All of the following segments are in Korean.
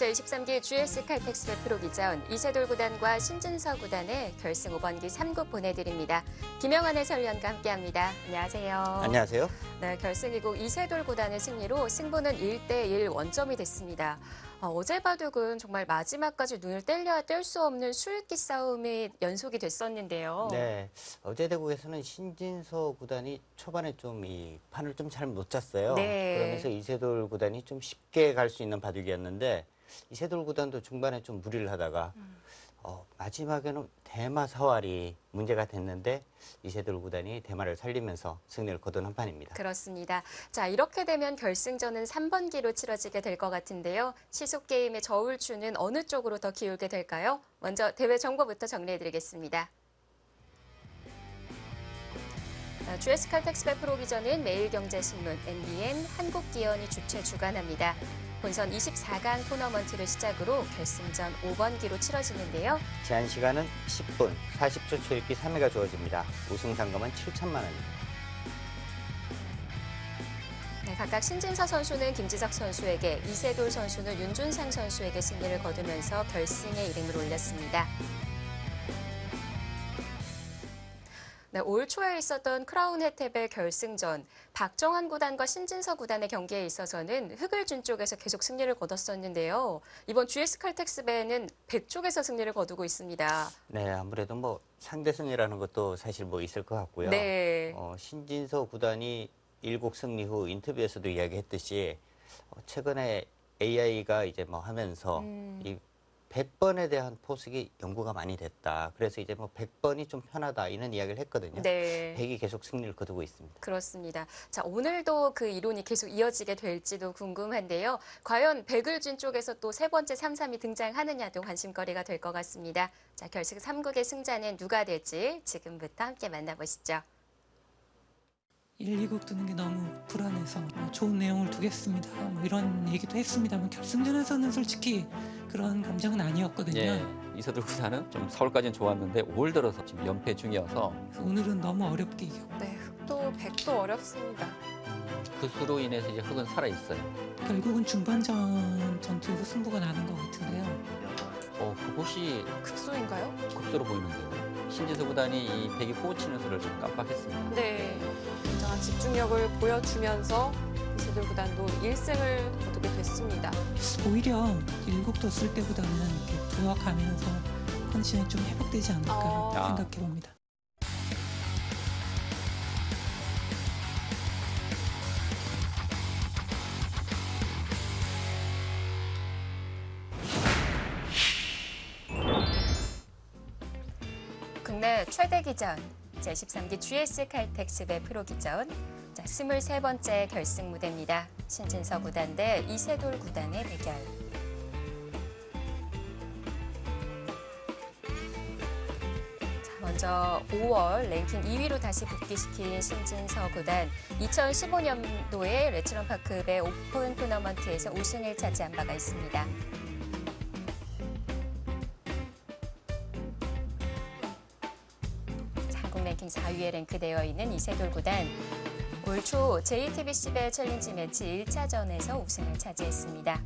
제23기 GS 칼텍스 프로기전 이세돌 구단과 신진서 구단의 결승 5번기 3국 보내드립니다. 김영환 해설위원과 함께합니다. 안녕하세요. 안녕하세요. 네, 결승 2국 이세돌 구단의 승리로 승부는 1대1 원점이 됐습니다. 어제 바둑은 정말 마지막까지 눈을 뗄래야 뗄 수 없는 술기 싸움이 연속이 됐었는데요. 네, 어제 대국에서는 신진서 구단이 초반에 좀 이 판을 좀 잘 못 짰어요. 네. 그러면서 이세돌 구단이 좀 쉽게 갈 수 있는 바둑이었는데 이세돌 구단도 중반에 좀 무리를 하다가 마지막에는 대마 사활이 문제가 됐는데 이세돌 구단이 대마를 살리면서 승리를 거둔 한 판입니다. 그렇습니다. 자, 이렇게 되면 결승전은 3번기로 치러지게 될 것 같은데요. 시속 게임의 저울추는 어느 쪽으로 더 기울게 될까요? 먼저 대회 정보부터 정리해드리겠습니다. GS 칼텍스 프로기전은 매일경제신문, MBN, 한국기원이 주최 주관합니다. 본선 24강 토너먼트를 시작으로 결승전 5번기로 치러지는데요. 제한 시간은 10분, 40초 초읽기 3회가 주어집니다. 우승 상금은 7천만 원입니다. 네, 각각 신진서 선수는 김지석 선수에게, 이세돌 선수는 윤준상 선수에게 승리를 거두면서 결승에 이름을 올렸습니다. 네, 올 초에 있었던 크라운 혜택의 결승전, 박정환 구단과 신진서 구단의 경기에 있어서는 흑을 준 쪽에서 계속 승리를 거뒀었는데요. 이번 GS 칼텍스배는 백 쪽에서 승리를 거두고 있습니다. 네, 아무래도 뭐 상대승이라는 것도 사실 뭐 있을 것 같고요. 네. 신진서 구단이 1국 승리 후 인터뷰에서도 이야기했듯이 최근에 AI가 이제 뭐 하면서 이 100번에 대한 포석이 연구가 많이 됐다. 그래서 이제 뭐 100번이 좀 편하다 이런 이야기를 했거든요. 네. 100이 계속 승리를 거두고 있습니다. 그렇습니다. 자, 오늘도 그 이론이 계속 이어지게 될지도 궁금한데요. 과연 100을 준 쪽에서 또 세 번째 3-3이 등장하느냐도 관심거리가 될 것 같습니다. 자, 결승 3국의 승자는 누가 될지 지금부터 함께 만나보시죠. 1, 2국 두는 게 너무 불안해서 좋은 내용을 두겠습니다. 뭐 이런 얘기도 했습니다만 결승전에서는 솔직히 그런 감정은 아니었거든요. 예, 이세돌 구단은 좀 서울까지는 좋았는데 올 들어서 지금 연패 중이어서 그래서 오늘은 너무 어렵게 이겼고 네, 흑도 백도 어렵습니다. 그 수로 인해서 이제 흑은 살아 있어요. 결국은 중반전 전투에서 승부가 나는 것 같은데요. 그곳이 급소인가요? 급소로 보이는데요. 신진서 구단이 이 백이 꽂히는 수를 좀 깜빡했습니다. 네, 굉장한 집중력을 보여주면서 이세돌 구단도 1승을 거두게 됐습니다. 오히려 1국 뒀을 때보다는 이렇게 부각하면서 컨디션이 좀 회복되지 않을까 생각해 봅니다. 국내 최대 기전, 제13기 GS 칼텍스배 프로기전, 자, 23번째 결승 무대입니다. 신진서 구단 대 이세돌 구단의 대결. 자, 먼저 5월 랭킹 2위로 다시 복귀시킨 신진서 구단, 2015년도에 레츠런파크배 오픈 토너먼트에서 우승을 차지한 바가 있습니다. 랭킹 4위에 랭크되어 있는 이세돌 구단. 올 초 JTBC배 챌린지 매치 1차전에서 우승을 차지했습니다.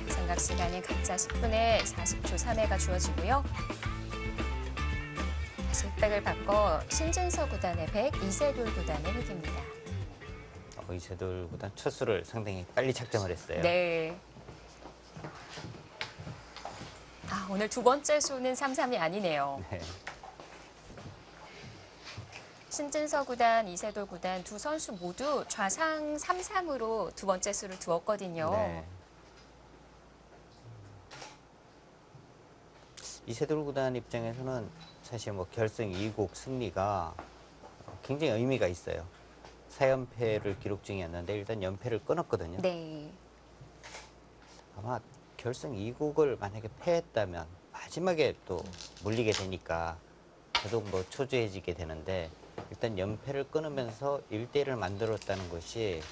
생각 시간은 각자 10분에 40초 3회가 주어지고요. 다시 흑백을 바꿔 신진서 구단의 100, 이세돌 구단의 흑입니다. 이세돌 구단 첫 수를 상당히 빨리 착점을 했어요. 네. 오늘 두 번째 수는 3-3이 아니네요. 네. 신진서 구단, 이세돌 구단 두 선수 모두 좌상 3-3으로 두 번째 수를 두었거든요. 네. 이세돌 구단 입장에서는 사실 뭐 결승 2국 승리가 굉장히 의미가 있어요. 4연패를 기록 중이었는데 일단 연패를 끊었거든요. 네. 아마 결승 2국을 만약에 패했다면 마지막에 또 물리게 되니까 계속 뭐 초조해지게 되는데 일단 연패를 끊으면서 1대1을 만들었다는 것이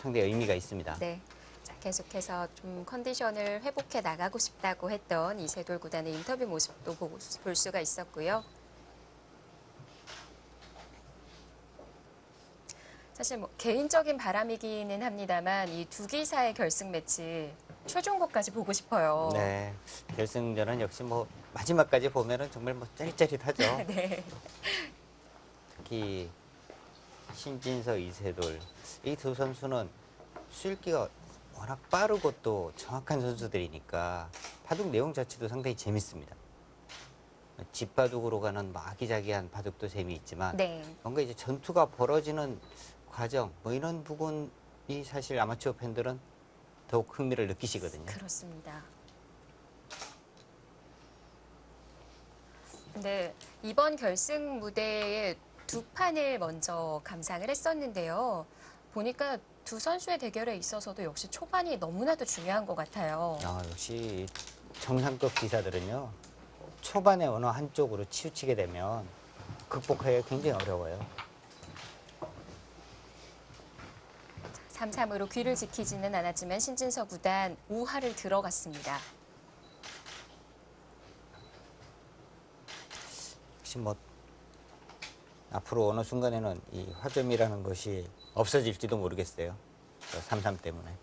상당히 의미가 있습니다. 네. 자, 계속해서 좀 컨디션을 회복해 나가고 싶다고 했던 이세돌 구단의 인터뷰 모습도 볼 수가 있었고요. 사실 뭐 개인적인 바람이기는 합니다만 이 두 기사의 결승 매치 최종곡까지 보고 싶어요. 네, 결승전은 역시 뭐 마지막까지 보면은 정말 뭐 짜릿짜릿하죠. 네. 특히 신진서, 이세돌 이 두 선수는 수일기가 워낙 빠르고 또 정확한 선수들이니까 바둑 내용 자체도 상당히 재밌습니다. 집바둑으로 가는 뭐 아기자기한 바둑도 재미있지만 네. 뭔가 이제 전투가 벌어지는 과정 뭐 이런 부분이 사실 아마추어 팬들은 더욱 흥미를 느끼시거든요. 그렇습니다. 근데 이번 결승 무대에 두 판을 먼저 감상을 했었는데요. 보니까 두 선수의 대결에 있어서도 역시 초반이 너무나도 중요한 것 같아요. 역시 정상급 기사들은요. 초반에 어느 한쪽으로 치우치게 되면 극복하기가 굉장히 어려워요. 3-3으로 귀를 지키지는 않았지만 신진서 구단 우하를 들어갔습니다. 혹시 뭐 앞으로 어느 순간에는 이 화점이라는 것이 없어질지도 모르겠어요. 3-3 때문에.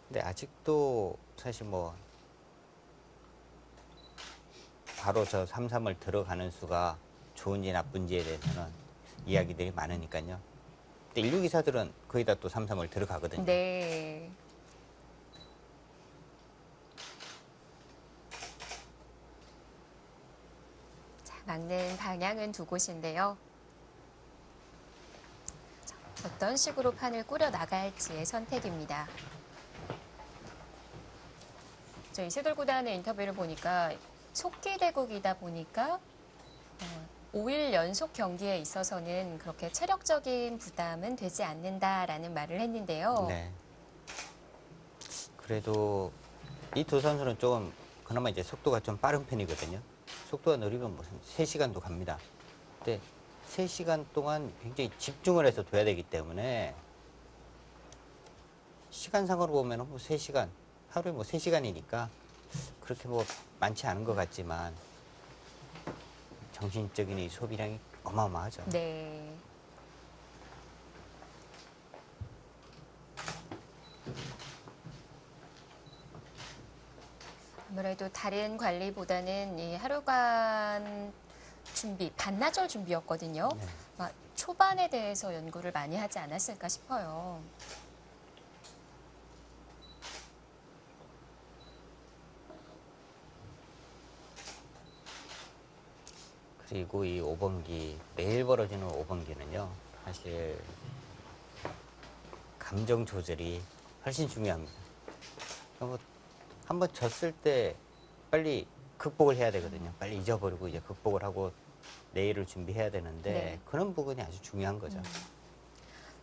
근데 아직도 사실 뭐 바로 저 3-3을 들어가는 수가 좋은지 나쁜지에 대해서는 이야기들이 많으니까요. 근데 인류 기사들은 거의 다 또 3-3을 들어가거든요. 네. 자, 막는 방향은 두 곳인데요. 자, 어떤 식으로 판을 꾸려 나갈지의 선택입니다. 저 이세돌 구단의 인터뷰를 보니까 속기대국이다 보니까 5일 연속 경기에 있어서는 그렇게 체력적인 부담은 되지 않는다라는 말을 했는데요. 네. 그래도 이 두 선수는 조금 그나마 이제 속도가 좀 빠른 편이거든요. 속도가 느리면 무슨 3시간도 갑니다. 근데 3시간 동안 굉장히 집중을 해서 둬야 되기 때문에 시간상으로 보면 뭐 3시간, 하루에 뭐 3시간이니까 그렇게 뭐 많지 않은 것 같지만 정신적인 이 소비량이 어마어마하죠. 네. 아무래도 다른 관리보다는 이 하루간 준비, 반나절 준비였거든요. 네. 초반에 대해서 연구를 많이 하지 않았을까 싶어요. 그리고 이 5번기, 내일 벌어지는 5번기는요, 사실 감정 조절이 훨씬 중요합니다. 뭐 한번 졌을 때 빨리 극복을 해야 되거든요. 빨리 잊어버리고 이제 극복을 하고 내일을 준비해야 되는데 네. 그런 부분이 아주 중요한 거죠.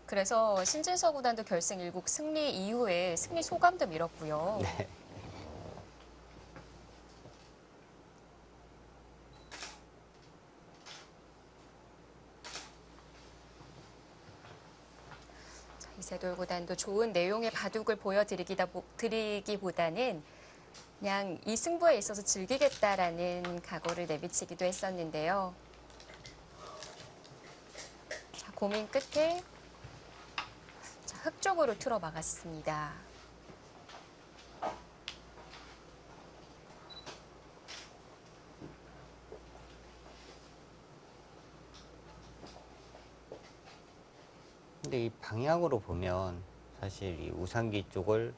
그래서 신진서 구단도 결승 1국 승리 이후에 승리 소감도 밀었고요. 네. 이세돌 구단도 좋은 내용의 바둑을 보여드리기보다는 그냥 이 승부에 있어서 즐기겠다라는 각오를 내비치기도 했었는데요. 자, 고민 끝에 자, 흙 쪽으로 틀어 막았습니다. 근데 이 방향으로 보면 사실 이 우상기 쪽을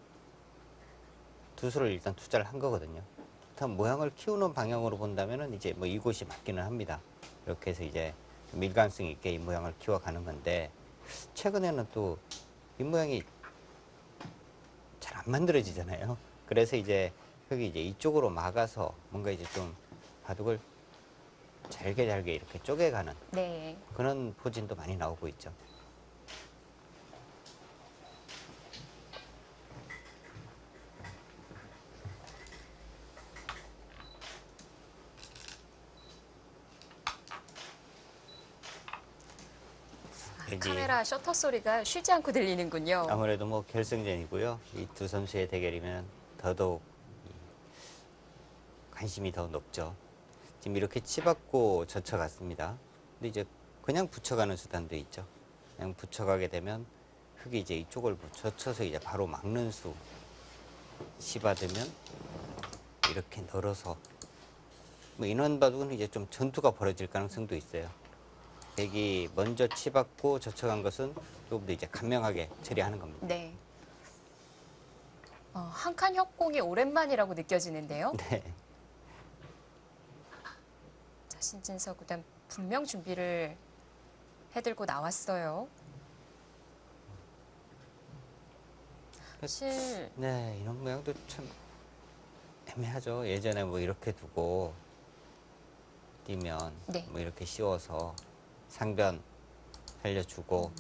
투수를 일단 투자를 한 거거든요. 일단 모양을 키우는 방향으로 본다면은 이제 뭐 이곳이 맞기는 합니다. 이렇게 해서 이제 밀감성 있게 이 모양을 키워가는 건데 최근에는 또 이 모양이 잘 안 만들어지잖아요. 그래서 이제 여기 이제 이쪽으로 막아서 뭔가 이제 좀 바둑을 잘게 이렇게 쪼개가는 네. 그런 포진도 많이 나오고 있죠. 왠지 카메라 셔터 소리가 쉬지 않고 들리는군요. 아무래도 뭐 결승전이고요. 이 두 선수의 대결이면 더더욱 관심이 더 높죠. 지금 이렇게 치받고 젖혀갔습니다. 근데 이제 그냥 붙여가는 수단도 있죠. 그냥 붙여가게 되면 흙이 이제 이쪽을 젖혀서 이제 바로 막는 수. 치받으면 이렇게 늘어서 뭐 인원바둑은 이제 좀 전투가 벌어질 가능성도 있어요. 백이 먼저 치받고 젖혀간 것은 조금 더 이제 간명하게 처리하는 겁니다. 네. 한 칸 협공이 오랜만이라고 느껴지는데요. 네. 자, 신진서 구단 분명 준비를 해들고 나왔어요. 사실 네, 이런 모양도 참 애매하죠. 예전에 뭐 이렇게 두고 뛰면 네. 뭐 이렇게 씌워서 상변 살려주고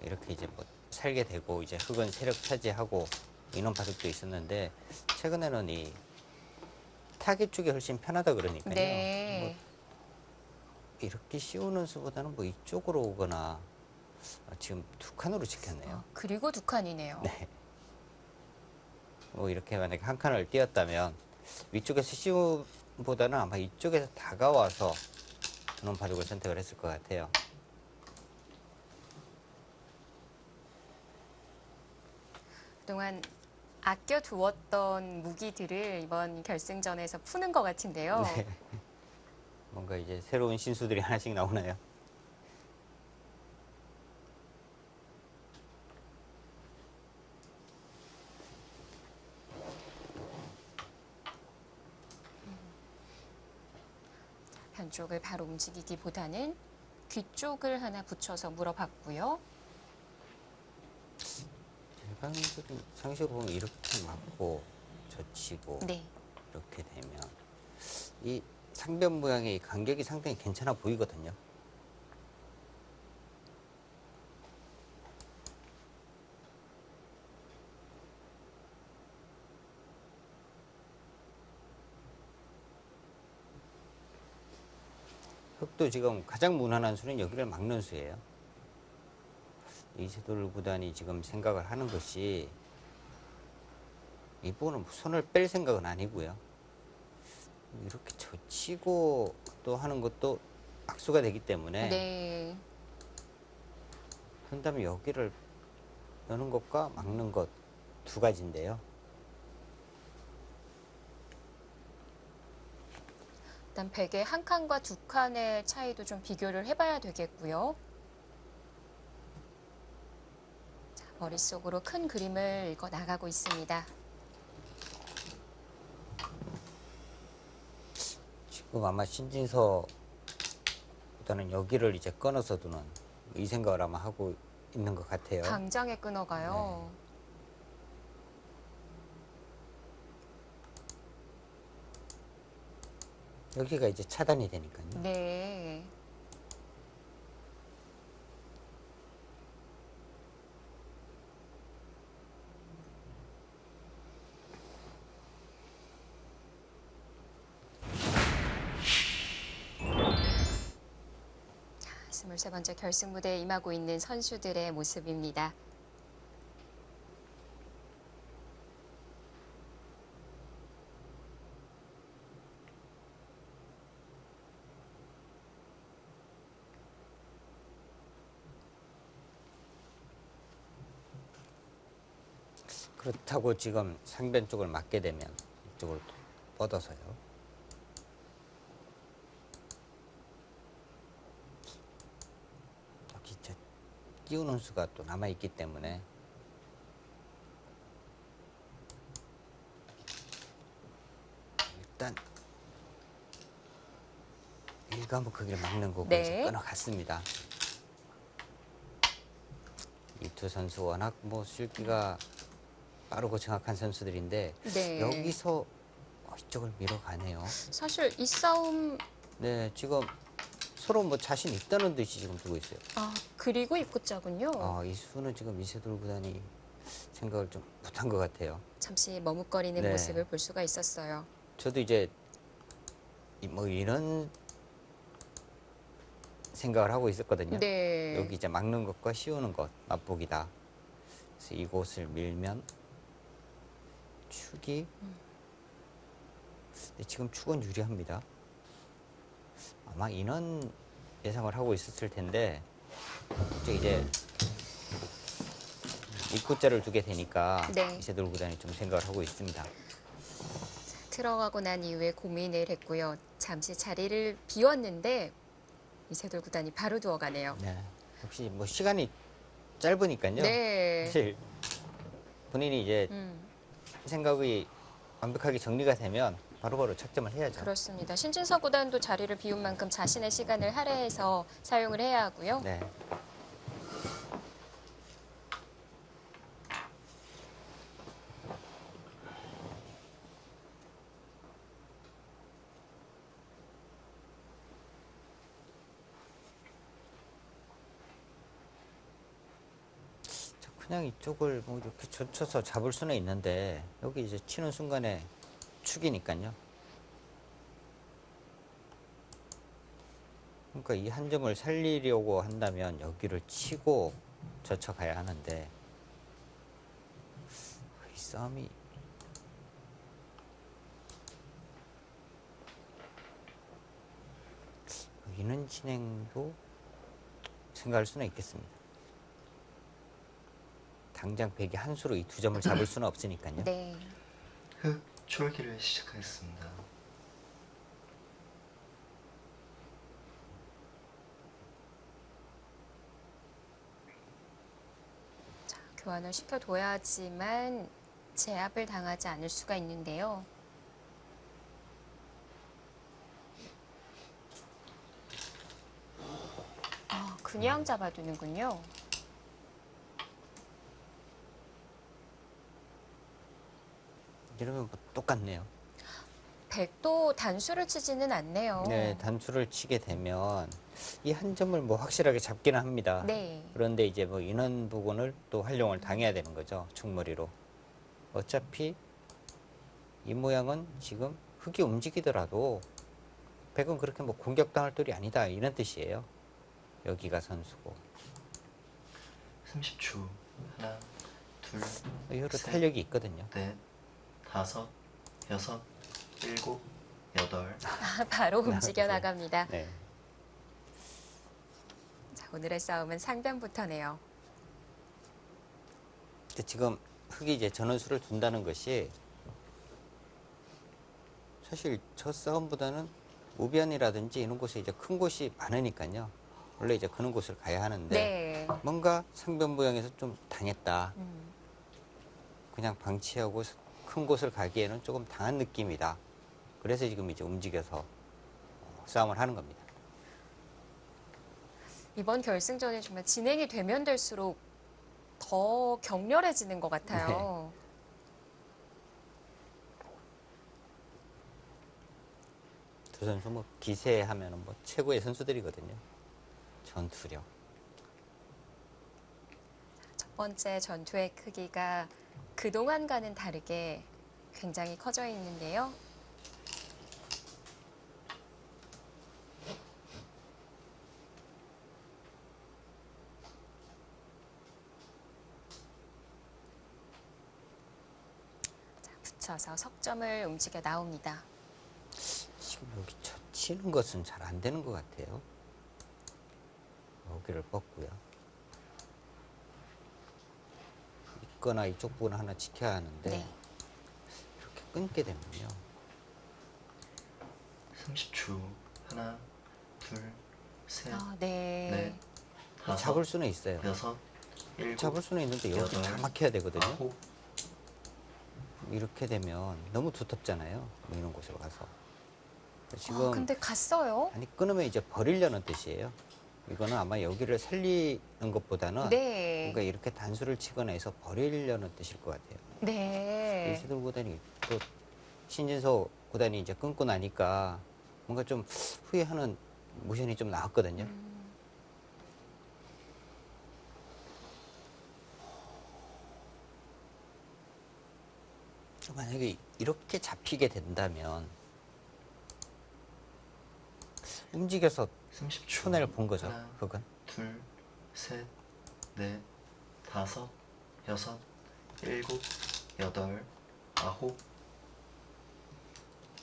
이렇게 이제 뭐 살게 되고 이제 흙은 세력 차지하고 인원 바둑도 있었는데 최근에는 이 타겟 쪽이 훨씬 편하다 그러니까요. 네. 뭐 이렇게 씌우는 수보다는 뭐 이쪽으로 오거나 지금 두 칸으로 지켰네요. 그리고 두 칸이네요. 네. 뭐 이렇게 만약에 한 칸을 띄었다면 위쪽에서 씌우보다는 아마 이쪽에서 다가와서 인원 바둑을 선택을 했을 것 같아요. 그동안 아껴두었던 무기들을 이번 결승전에서 푸는 것 같은데요. 네. 뭔가 이제 새로운 신수들이 하나씩 나오나요? 변쪽을 바로 움직이기보다는 귀 쪽을 하나 붙여서 물어봤고요. 일반적인 상식으로 보면 이렇게 맞고 젖히고 네. 이렇게 되면 이 상변 모양의 이 간격이 상당히 괜찮아 보이거든요. 흙도 지금 가장 무난한 수는 여기를 막는 수예요. 이세돌 구단이 지금 생각을 하는 것이 이 부분은 손을 뺄 생각은 아니고요. 이렇게 젖히고 또 하는 것도 악수가 되기 때문에 네. 한다면 여기를 여는 것과 막는 것 두 가지인데요. 일단 백의 한 칸과 두 칸의 차이도 좀 비교를 해봐야 되겠고요. 자, 머릿속으로 큰 그림을 읽어 나가고 있습니다. 지금 아마 신진서 보다는 여기를 이제 끊어서 두는 이 생각을 아마 하고 있는 것 같아요. 당장에 끊어가요. 여기가 이제 차단이 되니까요. 네. 자, 23번째 결승 무대에 임하고 있는 선수들의 모습입니다. 그렇다고 지금 상변 쪽을 막게 되면 이쪽으로 또 뻗어서요. 여기 저 끼우는 수가 또 남아있기 때문에 일단 일과목하기를 막는 거고 네. 이제 끊어갔습니다. 이 두 선수 워낙 뭐 실기가 빠르고 정확한 선수들인데 네. 여기서 이쪽을 밀어가네요. 사실 이 싸움 네, 지금 서로 뭐 자신 있다는 듯이 지금 두고 있어요. 그리고 입구자군요. 이 수는 지금 이세돌 구단이 생각을 좀 못한 것 같아요. 잠시 머뭇거리는 네. 모습을 볼 수가 있었어요. 저도 이제 뭐 이런 생각을 하고 있었거든요. 네. 여기 이제 막는 것과 씌우는 것 맛보기다. 그래서 이곳을 밀면 축이 네, 지금 축은 유리합니다. 아마 인원 예상을 하고 있었을 텐데 이제 입구자를 두게 되니까 네. 이세돌 구단이 좀 생각을 하고 있습니다. 들어가고 난 이후에 고민을 했고요. 잠시 자리를 비웠는데 이세돌 구단이 바로 누워가네요. 네. 역시 뭐 시간이 짧으니까요. 네. 사실 본인이 이제 음, 생각이 완벽하게 정리가 되면 바로바로 착점을 해야죠. 그렇습니다. 신진서 구단도 자리를 비운 만큼 자신의 시간을 할애해서 사용을 해야 하고요. 네. 그냥 이쪽을 뭐 이렇게 젖혀서 잡을 수는 있는데 여기 이제 치는 순간에 축이니까요. 그러니까 이 한 점을 살리려고 한다면 여기를 치고 젖혀가야 하는데 이 싸움이 여기는 진행도 생각할 수는 있겠습니다. 당장 백이 한 수로 이 두 점을 잡을 수는 없으니까요. 네. 흑 초월기를 시작하겠습니다. 교환을 시켜둬야지만 제압을 당하지 않을 수가 있는데요. 그냥 잡아두는군요. 이러면 뭐 똑같네요. 백도 단수를 치지는 않네요. 네, 단수를 치게 되면 이 한 점을 뭐 확실하게 잡기는 합니다. 네. 그런데 이제 뭐 인원 부분을 또 활용을 당해야 되는 거죠. 충머리로. 어차피 이 모양은 지금 흙이 움직이더라도 백은 그렇게 뭐 공격당할 돌이 아니다 이런 뜻이에요. 여기가 선수고. 30초. 하나, 둘, 여기로 셋, 탄력이 있거든요. 넷, 다섯, 여섯, 일곱, 여덟. 바로 움직여 나갑니다. 네. 자, 오늘의 싸움은 상변부터네요. 근데 지금 흙이 이제 전원수를 둔다는 것이 사실 저 싸움보다는 우변이라든지 이런 곳에 이제 큰 곳이 많으니까요. 원래 이제 그런 곳을 가야 하는데 네. 뭔가 상변부양에서 좀 당했다. 음, 그냥 방치하고 큰 곳을 가기에는 조금 당한 느낌이다. 그래서 지금 이제 움직여서 싸움을 하는 겁니다. 이번 결승전이 정말 진행이 되면 될수록 더 격렬해지는 것 같아요. 두 선수 뭐 기세하면은 뭐 최고의 선수들이거든요. 전투력. 첫 번째 전투의 크기가 그동안과는 다르게 굉장히 커져 있는데요. 자, 붙여서 석점을 움직여 나옵니다. 지금 여기 치는 것은 잘 안 되는 것 같아요. 여기를 뻗고요. 있거나 이쪽 부분 하나 지켜야 하는데 네. 이렇게 끊게 되면요. 30초. 하나, 둘, 셋, 네. 넷, 다섯, 잡을 수는 있어요. 여섯, 일곱, 잡을 수는 있는데 여기 여덟, 다 막혀야 되거든요. 아홉. 이렇게 되면 너무 두텁잖아요. 뭐 이런 곳으로 가서. 지금 근데 갔어요. 아니 끊으면 이제 버리려는 뜻이에요. 이거는 아마 여기를 살리는 것보다는 네. 뭔가 이렇게 단수를 치거나 해서 버리려는 뜻일 것 같아요. 네. 이세돌 구단이 또 신진서 구단이 이제 끊고 나니까 뭔가 좀 후회하는 모션이 좀 나왔거든요. 만약에 이렇게 잡히게 된다면 움직여서 30초. 손해를 본 거죠. 하나, 흙은. 둘, 셋, 넷, 다섯, 여섯, 일곱, 여덟, 아홉,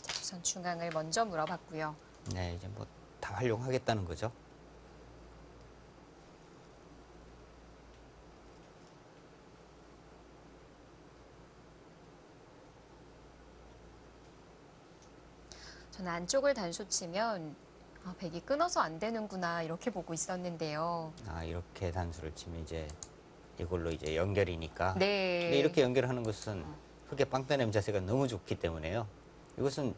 자, 우선 중앙을 먼저 물어봤고요. 네, 이제 뭐 다 활용하겠다는 거죠. 저는 안쪽을 단수 치면 백이 끊어서 안 되는구나 이렇게 보고 있었는데요. 아, 이렇게 단수를 치면 이제 이걸로 이제 연결이니까. 네. 근데 이렇게 연결하는 것은 흙의 빵 따냄 자세가 너무 좋기 때문에요. 이것은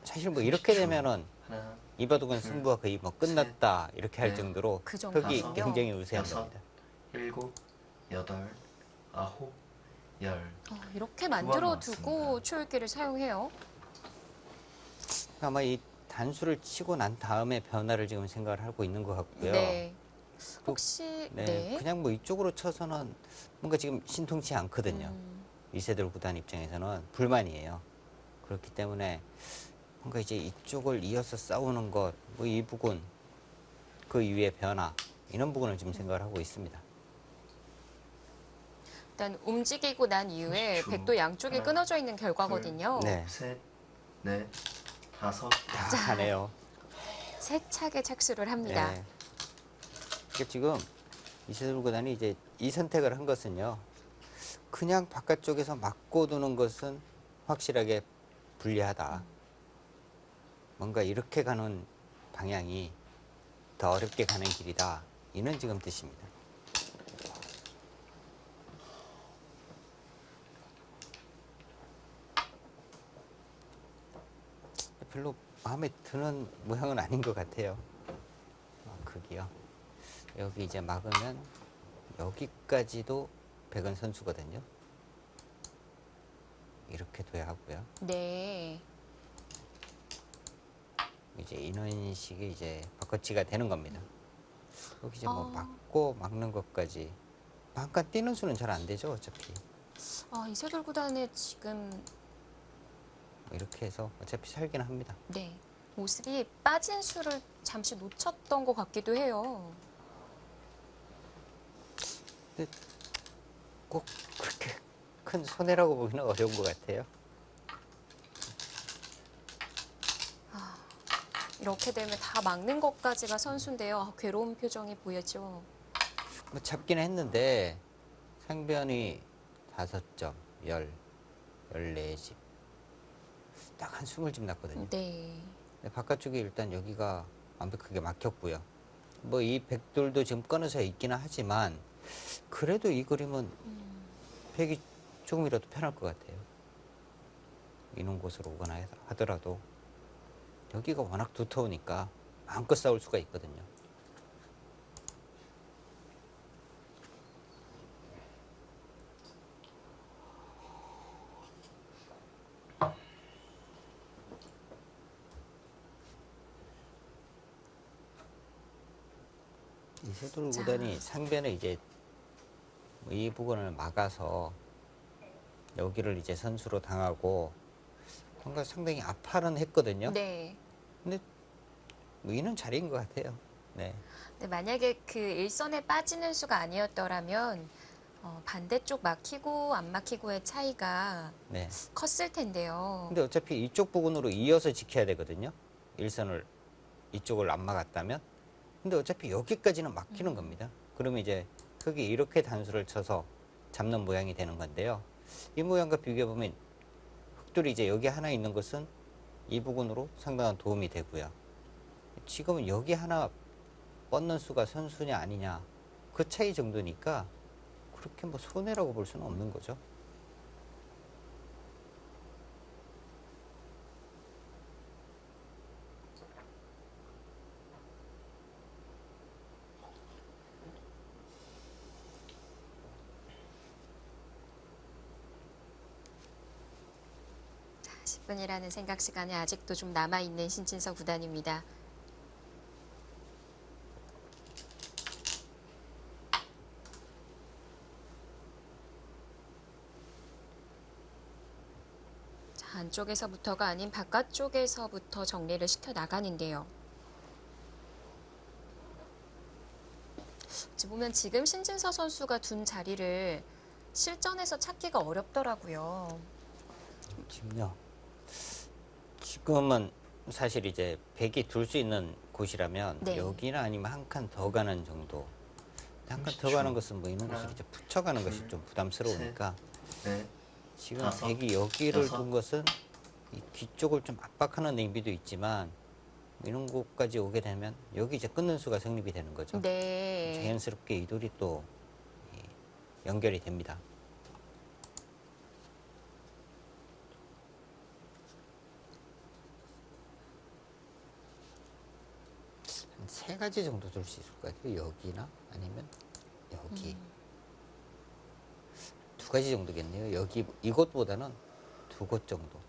사실 뭐 이렇게 되면은 하나, 이 바둑은 승부가 거의 뭐 끝났다 이렇게 할 넷, 정도로 그 흙이 정도군요. 굉장히 우세한 여섯, 겁니다. 일곱, 여덟, 아홉, 열. 이렇게 만들어 맞습니다. 두고 초읽기를 사용해요. 아마 이 단수를 치고 난 다음에 변화를 지금 생각을 하고 있는 것 같고요. 네. 또, 혹시 네, 그냥 뭐 이쪽으로 쳐서는 뭔가 지금 신통치 않거든요. 이세돌 구단 입장에서는 불만이에요. 그렇기 때문에 뭔가 이제 이쪽을 이어서 싸우는 것, 뭐 이 부분, 그 이후의 변화 이런 부분을 지금 생각을 하고 있습니다. 일단 움직이고 난 이후에 그렇죠. 백도 양쪽이 하나, 끊어져 있는 결과거든요. 네, 셋, 넷, 다섯, 다 하네요. 세차게 착수를 합니다. 네. 그러니까 지금 이세돌 구단이 이제 이 선택을 한 것은요. 그냥 바깥쪽에서 막고 두는 것은 확실하게 불리하다. 뭔가 이렇게 가는 방향이 더 어렵게 가는 길이다. 이는 지금 뜻입니다. 별로 마음에 드는 모양은 아닌 것 같아요. 크기요. 여기 이제 막으면 여기까지도 백은 선수거든요. 이렇게 둬야 하고요. 네. 이제 이런 식의 이제 바꿔치가 되는 겁니다. 여기 이제 뭐 아. 막고 막는 것까지 잠깐 뛰는 수는 잘 안 되죠, 어차피. 이세돌 구단의 지금 뭐 이렇게 해서 어차피 살긴 합니다. 네 모습이 빠진 수를 잠시 놓쳤던 것 같기도 해요. 꼭 그렇게 큰 손해라고 보기는 어려운 것 같아요. 이렇게 되면 다 막는 것까지가 선수인데요. 괴로운 표정이 보이죠. 뭐 잡기는 했는데 상변이 5점, 14집. 딱 한 20집 났거든요. 네. 근데 바깥쪽에 일단 여기가 완벽하게 막혔고요. 뭐 이 백돌도 지금 끊어져 있기는 하지만 그래도 이 그림은 백이 조금이라도 편할 것 같아요. 이런 곳으로 오거나 하더라도 여기가 워낙 두터우니까 마음껏 싸울 수가 있거든요. 이세돌 자. 구단이 상변에 이제 이 부분을 막아서 여기를 이제 선수로 당하고 뭔가 상당히 아파는 했거든요. 네. 근데 뭐 이는 자리인 것 같아요. 네. 근데 만약에 그 일선에 빠지는 수가 아니었더라면 반대쪽 막히고 안 막히고의 차이가 네. 컸을 텐데요. 근데 어차피 이쪽 부분으로 이어서 지켜야 되거든요. 일선을 이쪽을 안 막았다면. 근데 어차피 여기까지는 막히는 겁니다. 그러면 이제 흙이 이렇게 단수를 쳐서 잡는 모양이 되는 건데요. 이 모양과 비교해 보면 흙돌이 이제 여기 하나 있는 것은 이 부분으로 상당한 도움이 되고요. 지금은 여기 하나 뻗는 수가 선수냐 아니냐 그 차이 정도니까 그렇게 뭐 손해라고 볼 수는 없는 거죠. 자, 10분이라는 생각 시간이 아직도 좀 남아있는 신진서 구단입니다. 자, 안쪽에서부터가 아닌 바깥쪽에서부터 정리를 시켜 나가는데요. 어찌 보면 지금 신진서 선수가 둔 자리를 실전에서 찾기가 어렵더라고요. 지금요. 지금은 사실 이제 백이 둘 수 있는 곳이라면 네. 여기나 아니면 한 칸 더 가는 정도. 한 칸 더 가는 것은 뭐 이런 곳을 이제 붙여가는 것이 좀 부담스러우니까 넷, 지금 다섯, 백이 여기를 여섯. 둔 것은 이 뒤쪽을 좀 압박하는 의미도 있지만 이런 곳까지 오게 되면 여기 이제 끊는 수가 성립이 되는 거죠. 네. 자연스럽게 이 돌이 또 연결이 됩니다. 한 세 가지 정도 둘 수 있을 것 같아요. 여기나 아니면 여기. 두 가지 정도겠네요. 여기 이곳보다는 두 곳 정도.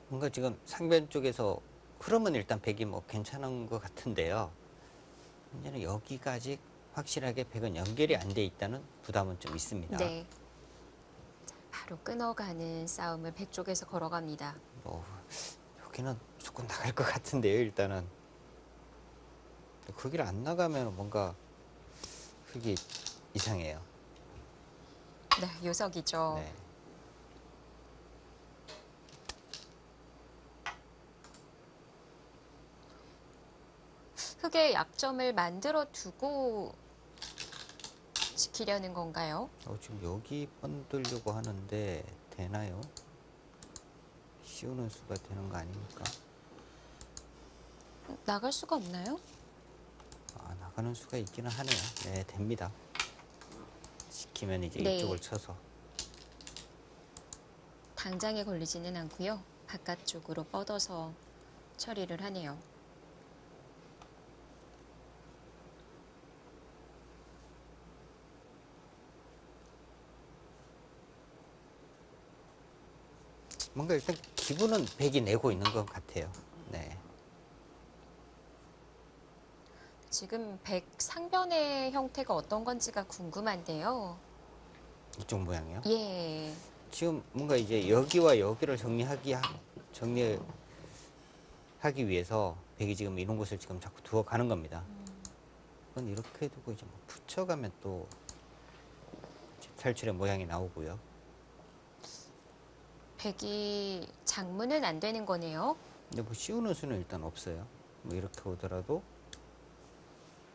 뭔가 지금 상변 쪽에서 흐름은 일단 백이 뭐 괜찮은 것 같은데요. 문제는 여기가 아직 확실하게 백은 연결이 안 돼 있다는 부담은 좀 있습니다. 네. 자, 바로 끊어가는 싸움을 백 쪽에서 걸어갑니다. 뭐 여기는 조금 나갈 것 같은데요. 일단은 거기를 안 나가면 뭔가 흙이 이상해요. 네, 요석이죠. 네. 흙의 약점을 만들어 두고 지키려는 건가요? 지금 여기 번들려고 하는데 되나요? 씌우는 수가 되는 거 아닙니까? 나갈 수가 없나요? 나가는 수가 있기는 하네요. 네, 됩니다. 시키면 이제 네. 이쪽을 쳐서. 당장에 걸리지는 않고요. 바깥쪽으로 뻗어서 처리를 하네요. 뭔가 일단 기분은 백이 내고 있는 것 같아요. 네. 지금 백 상변의 형태가 어떤 건지가 궁금한데요. 이쪽 모양이요. 예. 지금 뭔가 이제 여기와 여기를 정리하기 위해서 백이 지금 이런 곳을 지금 자꾸 두어 가는 겁니다. 그건 이렇게 두고 이제 뭐 붙여가면 또 탈출의 모양이 나오고요. 백이 장문은 안 되는 거네요. 근데 뭐 씌우는 수는 일단 없어요. 뭐 이렇게 오더라도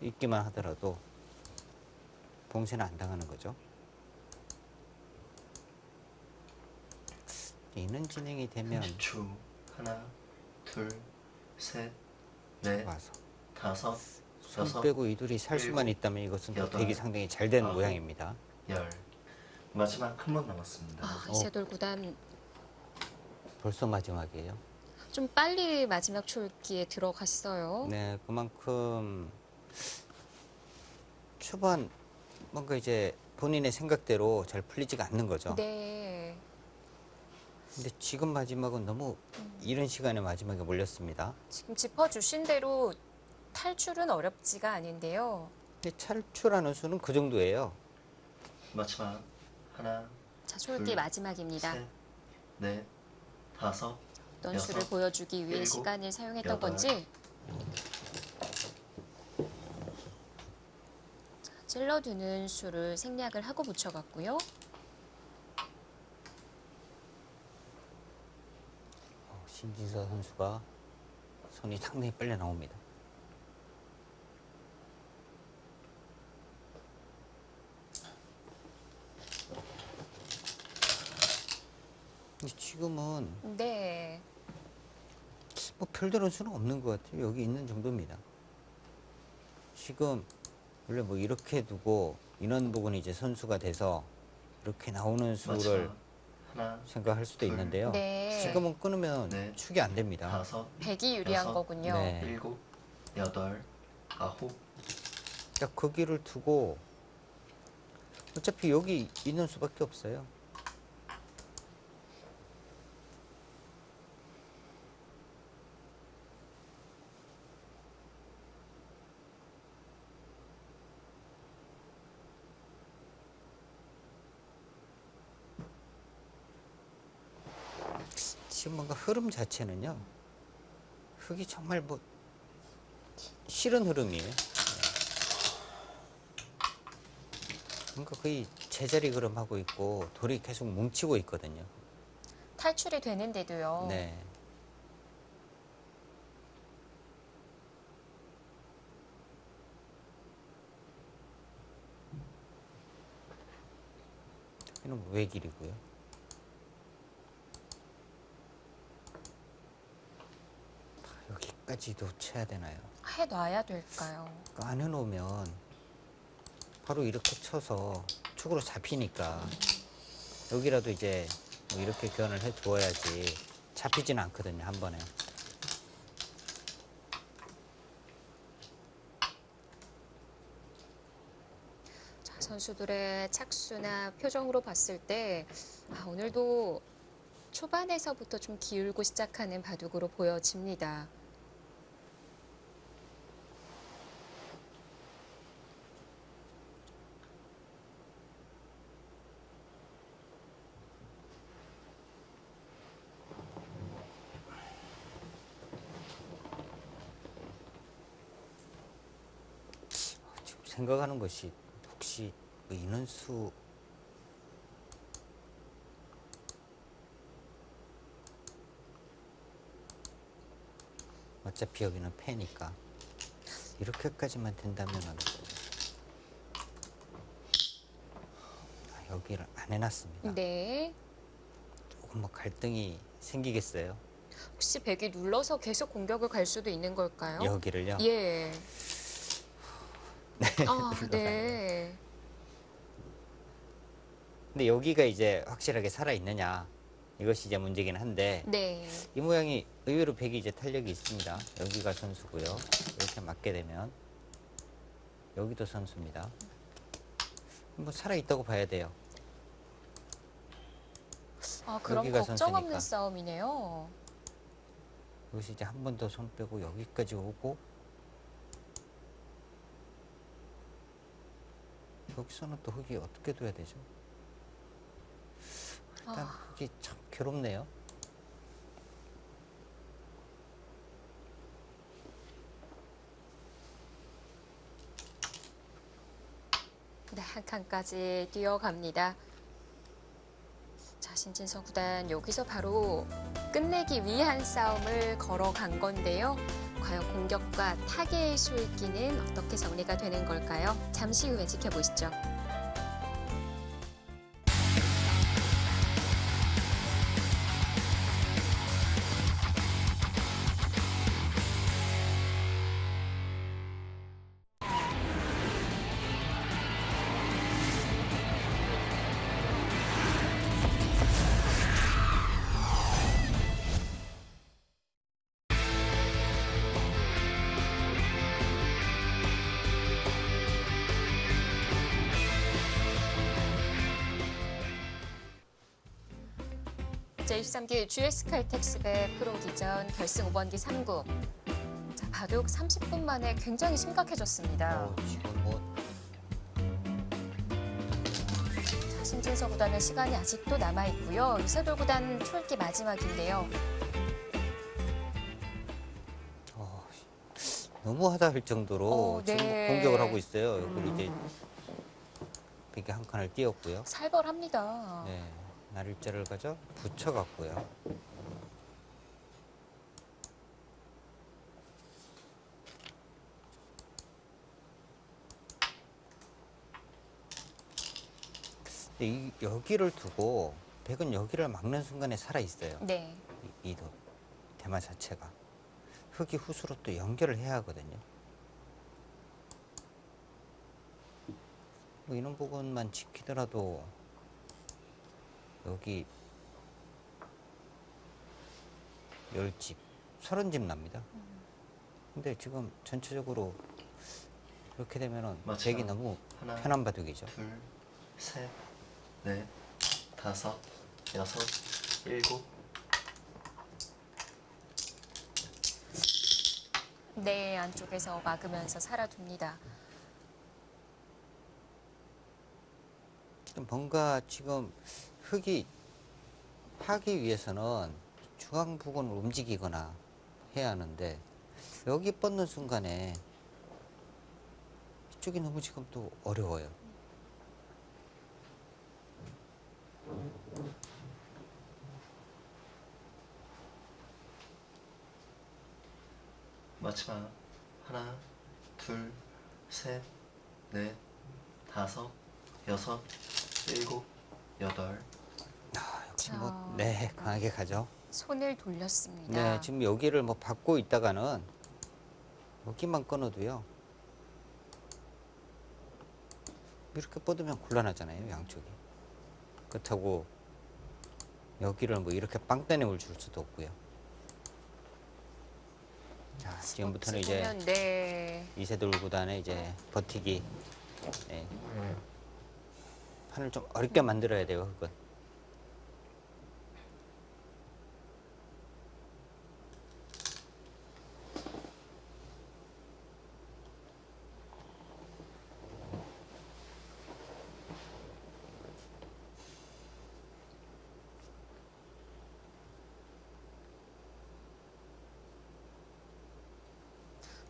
있기만 하더라도 봉쇄는 안 당하는 거죠. 이는 진행이 되면 30초. 하나, 둘, 셋, 넷, 와서 다섯, 손 여섯, 빼고 이둘이 살 수만 일곱, 있다면 이것은 또 여덟, 되게 상당히 잘 되는 아홉. 모양입니다. 열. 마지막 한 번 남았습니다. 이세돌 구단 벌써 마지막이에요. 좀 빨리 마지막 초읽기에 들어갔어요. 네, 그만큼 초반 뭔가 이제 본인의 생각대로 잘 풀리지가 않는 거죠. 네. 근데 지금 마지막은 너무 이른 시간에 마지막에 몰렸습니다. 지금 짚어주신 대로 탈출은 어렵지가 않은데요. 근데 탈출하는 수는 그 정도예요. 마지막. 하나, 자, 초읽기 둘, 마지막입니다. 셋, 넷, 다섯, 어떤 수를 여섯, 보여주기 위해 일곱, 시간을 사용했던 여덟. 건지. 자, 찔러두는 수를 생략을 하고 붙여갔고요. 신진서 선수가 손이 상당히 빨리 나옵니다. 근데 지금은 네. 뭐 별다른 수는 없는 것 같아요. 여기 있는 정도입니다. 지금 원래 뭐 이렇게 두고 인원 부분이 이제 선수가 돼서 이렇게 나오는 수를 마지막. 하나, 생각할 수도 둘, 있는데요. 네. 지금은 끊으면 네. 축이 안 됩니다. 다섯, 백이 유리한 여섯, 거군요. 네. 일곱, 여덟, 아홉. 그러니까 거기를 두고 어차피 여기 있는 수밖에 없어요. 지금 뭔가 흐름 자체는요. 흙이 정말 뭐 싫은 흐름이에요. 뭔가 거의 제자리 걸음하고 있고 돌이 계속 뭉치고 있거든요. 탈출이 되는데도요. 네. 여기는 외길이고요. 여기까지도 쳐야 되나요? 해놔야 될까요? 안 해놓으면 바로 이렇게 쳐서 축으로 잡히니까 여기라도 이제 뭐 이렇게 교환을 해 두어야지 잡히지는 않거든요, 한 번에. 자, 선수들의 착수나 표정으로 봤을 때 오늘도 초반에서부터 좀 기울고 시작하는 바둑으로 보여집니다. 지금 생각하는 것이 혹시 뭐 인원수 어차피 여기는 패니까 이렇게까지만 된다면은 여기를 안 해놨습니다. 네. 조금 뭐 갈등이 생기겠어요. 혹시 백이 눌러서 계속 공격을 갈 수도 있는 걸까요? 여기를요. 예. 네. 네. 근데 여기가 이제 확실하게 살아 있느냐 이것이 이제 문제긴 한데 네. 이 모양이 의외로 백이 이제 탄력이 있습니다. 여기가 선수고요. 이렇게 맞게 되면 여기도 선수입니다. 뭐 살아 있다고 봐야 돼요. 그럼 여기가 걱정 없는 선수니까. 싸움이네요. 여기서 이제 한 번 더 손 빼고 여기까지 오고 여기서는 또 흙이 어떻게 둬야 되죠? 일단 흙이 참 괴롭네요. 네, 한 칸까지 뛰어갑니다. 자, 신진서 구단 여기서 바로 끝내기 위한 싸움을 걸어간 건데요. 과연 공격과 타개의 술기는 어떻게 정리가 되는 걸까요? 잠시 후에 지켜보시죠. 제23기 GS칼텍스배 프로기전 결승 5번기 3구. 자, 바둑 30분 만에 굉장히 심각해졌습니다. 지금 뭐 자, 신진서 구단의 시간이 아직도 남아있고요. 이세돌 구단 초읽기 마지막인데요. 너무하다 할 정도로 네. 지금 공격을 하고 있어요. 여기를 이제 백이 한 칸을 띄웠고요. 살벌합니다. 네, 날일자를 가져 붙여갔고요. 근데 여기를 두고 백은 여기를 막는 순간에 살아 있어요. 네. 이 대마 자체가 흙이 후수로 또 연결을 해야 하거든요. 뭐 이런 부분만 지키더라도 여기 10집, 30집 납니다. 근데 지금 전체적으로 이렇게 되면은 맞죠. 백이 너무 하나, 편한 바둑이죠. 둘, 셋, 넷, 다섯, 여섯, 일곱. 네, 안쪽에서 막으면서 살아둡니다. 뭔가 지금 흙이 하기 위해서는 중앙 부근을 움직이거나 해야 하는데 여기 뻗는 순간에 이쪽이 너무 지금 또 어려워요. 마지막 하나, 둘, 셋, 넷, 다섯, 여섯, 일곱, 여덟. 역시 자. 뭐, 네, 강하게 가죠. 손을 돌렸습니다. 네, 지금 여기를 뭐 받고 있다가는 여기만 끊어도요. 이렇게 뻗으면 곤란하잖아요, 양쪽이. 그렇다고 여기를 뭐 이렇게 빵따님을 줄 수도 없고요. 자, 지금부터는 어찌 이제 보면, 네. 이세돌 구단의 이제 버티기. 네. 판을 좀 어렵게 만들어야 돼요, 그건.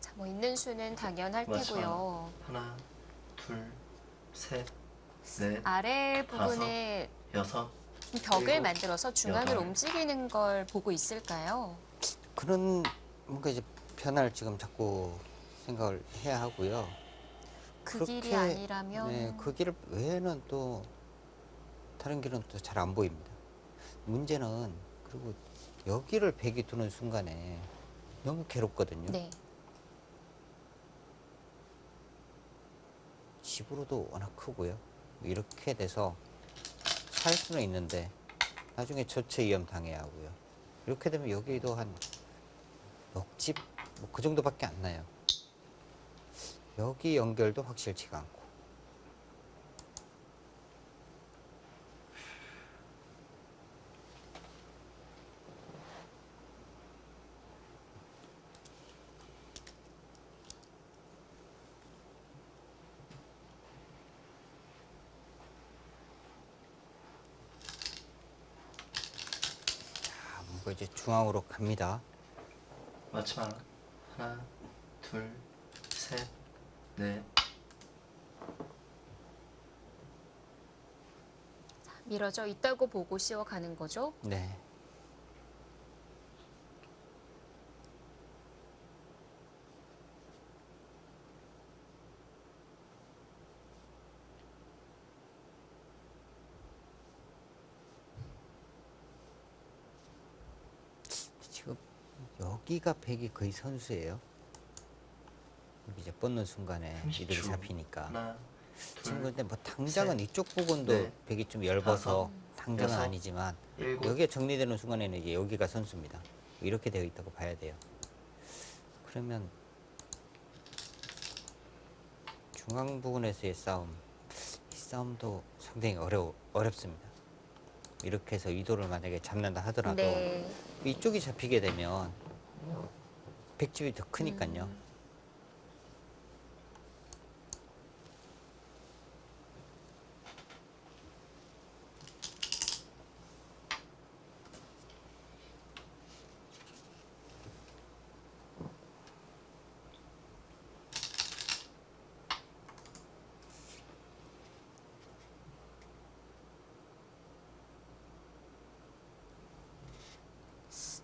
자, 뭐 있는 수는 당연할 테고요. 하나, 둘, 셋, 넷, 아래 부분에 여섯. 벽을 일곱, 만들어서 중앙을 여덟. 움직이는 걸 보고 있을까요? 그런 뭔가 이제 변화를 지금 자꾸 생각을 해야 하고요. 그 길이 그렇게, 아니라면 네, 그 길 외에는 또 다른 길은 또 잘 안 보입니다. 문제는 그리고 여기를 백이 두는 순간에 너무 괴롭거든요. 네. 집으로도 워낙 크고요. 이렇게 돼서 살 수는 있는데 나중에 저체 위험 당해야 하고요. 이렇게 되면 여기도 한 넉집 뭐 그 정도밖에 안 나요. 여기 연결도 확실치가 않고. 자, 뭔가 이제 중앙으로 갑니다. 마지막 하나, 둘, 셋, 넷. 미뤄져 있다고 보고 씌워가는 거죠. 네. 지금 여기가 백이 거의 선수예요. 여기 이제 뻗는 순간에 30초. 이들이 잡히니까. 하나, 지금 둘, 근데 뭐 당장은 셋, 이쪽 부분도 넷, 백이 좀 얇아서 당장은 여섯, 아니지만 일곱. 여기에 정리되는 순간에는 이제 여기가 선수입니다. 이렇게 되어 있다고 봐야 돼요. 그러면 중앙 부분에서의 싸움, 이 싸움도 상당히 어렵습니다. 이렇게 해서 의도를 만약에 잡는다 하더라도 네. 이쪽이 잡히게 되면 백집이 더 크니까요.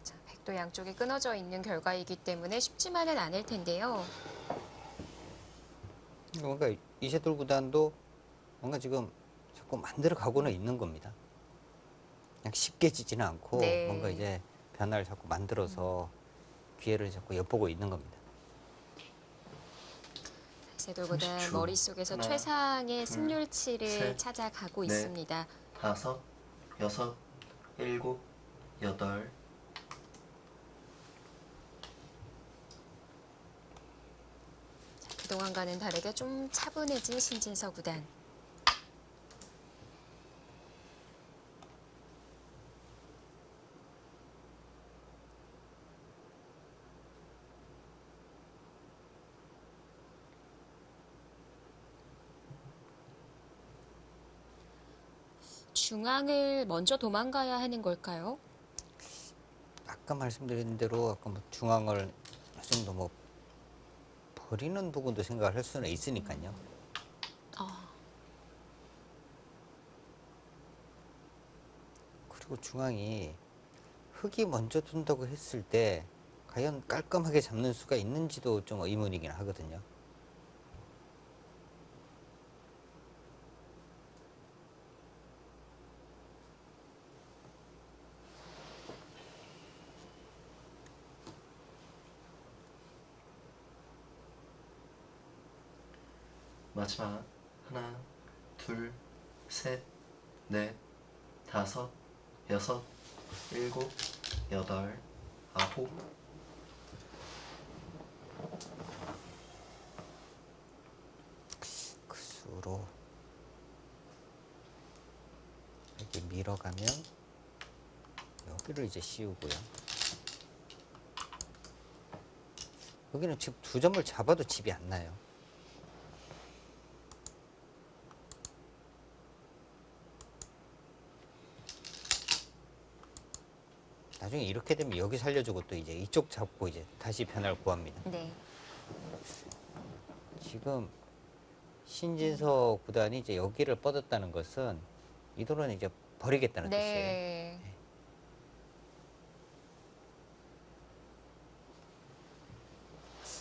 자, 백도 양쪽이 끊어져 있는 결과이기 때문에 쉽지만은 않을 텐데요. 뭔가 이세돌 구단도 뭔가 지금 자꾸 만들어 가고는 있는 겁니다. 그냥 쉽게 지지는 않고 네. 뭔가 이제 변화를 자꾸 만들어서 기회를 자꾸 엿보고 있는 겁니다. 이세돌 구단 30초. 머릿속에서 하나, 최상의 둘, 승률치를 셋, 찾아가고 넷. 있습니다. 다섯, 여섯, 일곱, 여덟. 그동안과는 다르게 좀 차분해진 신진서 구단. 중앙을 먼저 도망가야 하는 걸까요? 아까 말씀드린 대로 아까 뭐 중앙을 이 정도 뭐 버리는 부분도 생각을 할 수는 있으니까요. 그리고 중앙이 흙이 먼저 둔다고 했을 때 과연 깔끔하게 잡는 수가 있는지도 좀 의문이긴 하거든요. 마지막 하나, 둘, 셋, 넷, 다섯, 여섯, 일곱, 여덟, 아홉. 그 수로 이렇게 밀어가면 여기를 이제 씌우고요. 여기는 지금 두 점을 잡아도 집이 안 나요. 나중에 이렇게 되면 여기 살려주고 또 이제 이쪽 잡고 이제 다시 변화를 구합니다. 네. 지금 신진서 구단이 이제 여기를 뻗었다는 것은 이 도로는 이제 버리겠다는 뜻이에요. 네.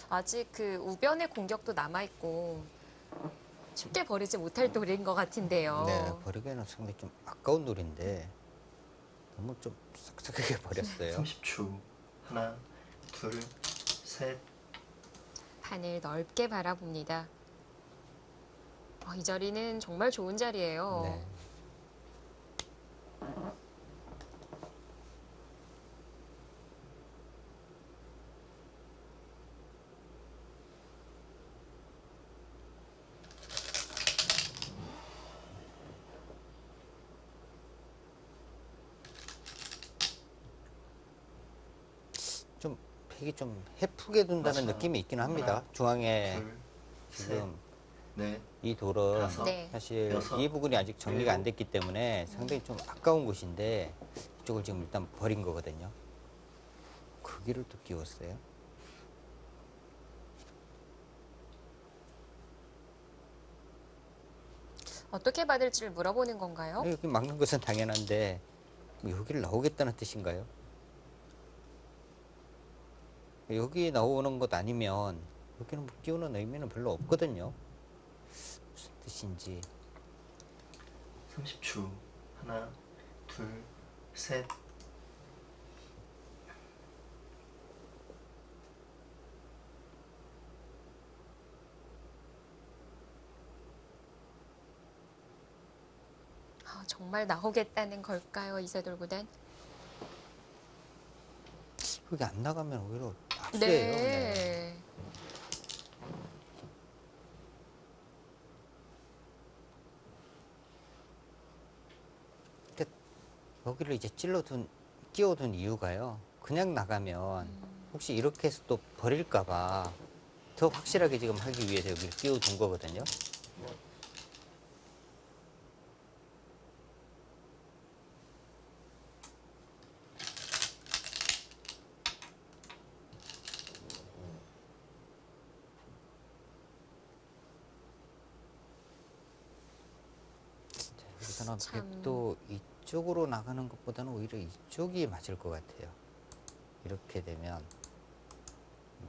아직 그 우변의 공격도 남아있고 쉽게 버리지 못할 돌인 것 같은데요. 네, 버리기에는 상당히 좀 아까운 돌인데 너무 좀 싹싹하게 버렸어요. 30초. 하나, 둘, 셋. 판을 넓게 바라봅니다. 이 자리는 정말 좋은 자리예요. 네. 좀 팩이 좀 해프게 둔다는 맞아요. 느낌이 있긴 합니다. 하나, 중앙에 둘, 셋, 지금 넷, 이 돌은 다섯, 네. 사실 여섯, 이 부분이 아직 정리가 안 일곱. 됐기 때문에 상당히 좀 아까운 곳인데 이쪽을 지금 일단 버린 거거든요. 거기를 또 끼웠어요. 어떻게 받을지를 물어보는 건가요? 여기 막는 것은 당연한데 뭐 여기를 나오겠다는 뜻인가요? 여기 나오는 것 아니면 여기는 뭐 끼우는 의미는 별로 없거든요. 무슨 뜻인지. 30초. 하나, 둘, 셋. 정말 나오겠다는 걸까요, 이세돌 구단? 그게 안 나가면 오히려 악수예요. 네. 네. 근데 여기를 이제 끼워둔 이유가요. 그냥 나가면 혹시 이렇게 해서 또 버릴까봐 더 확실하게 지금 하기 위해서 여기를 끼워둔 거거든요. 여기서는 참. 백도 이쪽으로 나가는 것보다는 오히려 이쪽이 맞을 것 같아요. 이렇게 되면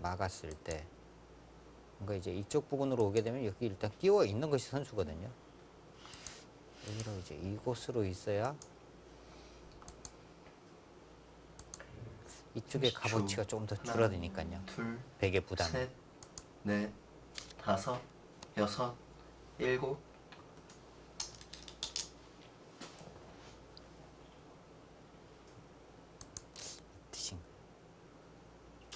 막았을 때 뭔가 이제 이쪽 부분으로 오게 되면 여기 일단 끼워 있는 것이 선수거든요. 여기로 이제 이곳으로 있어야 이쪽의 30초. 값어치가 조금 더 하나, 줄어드니까요. 둘, 백의 부담. 셋, 넷, 다섯, 여섯, 일곱. 뜻인.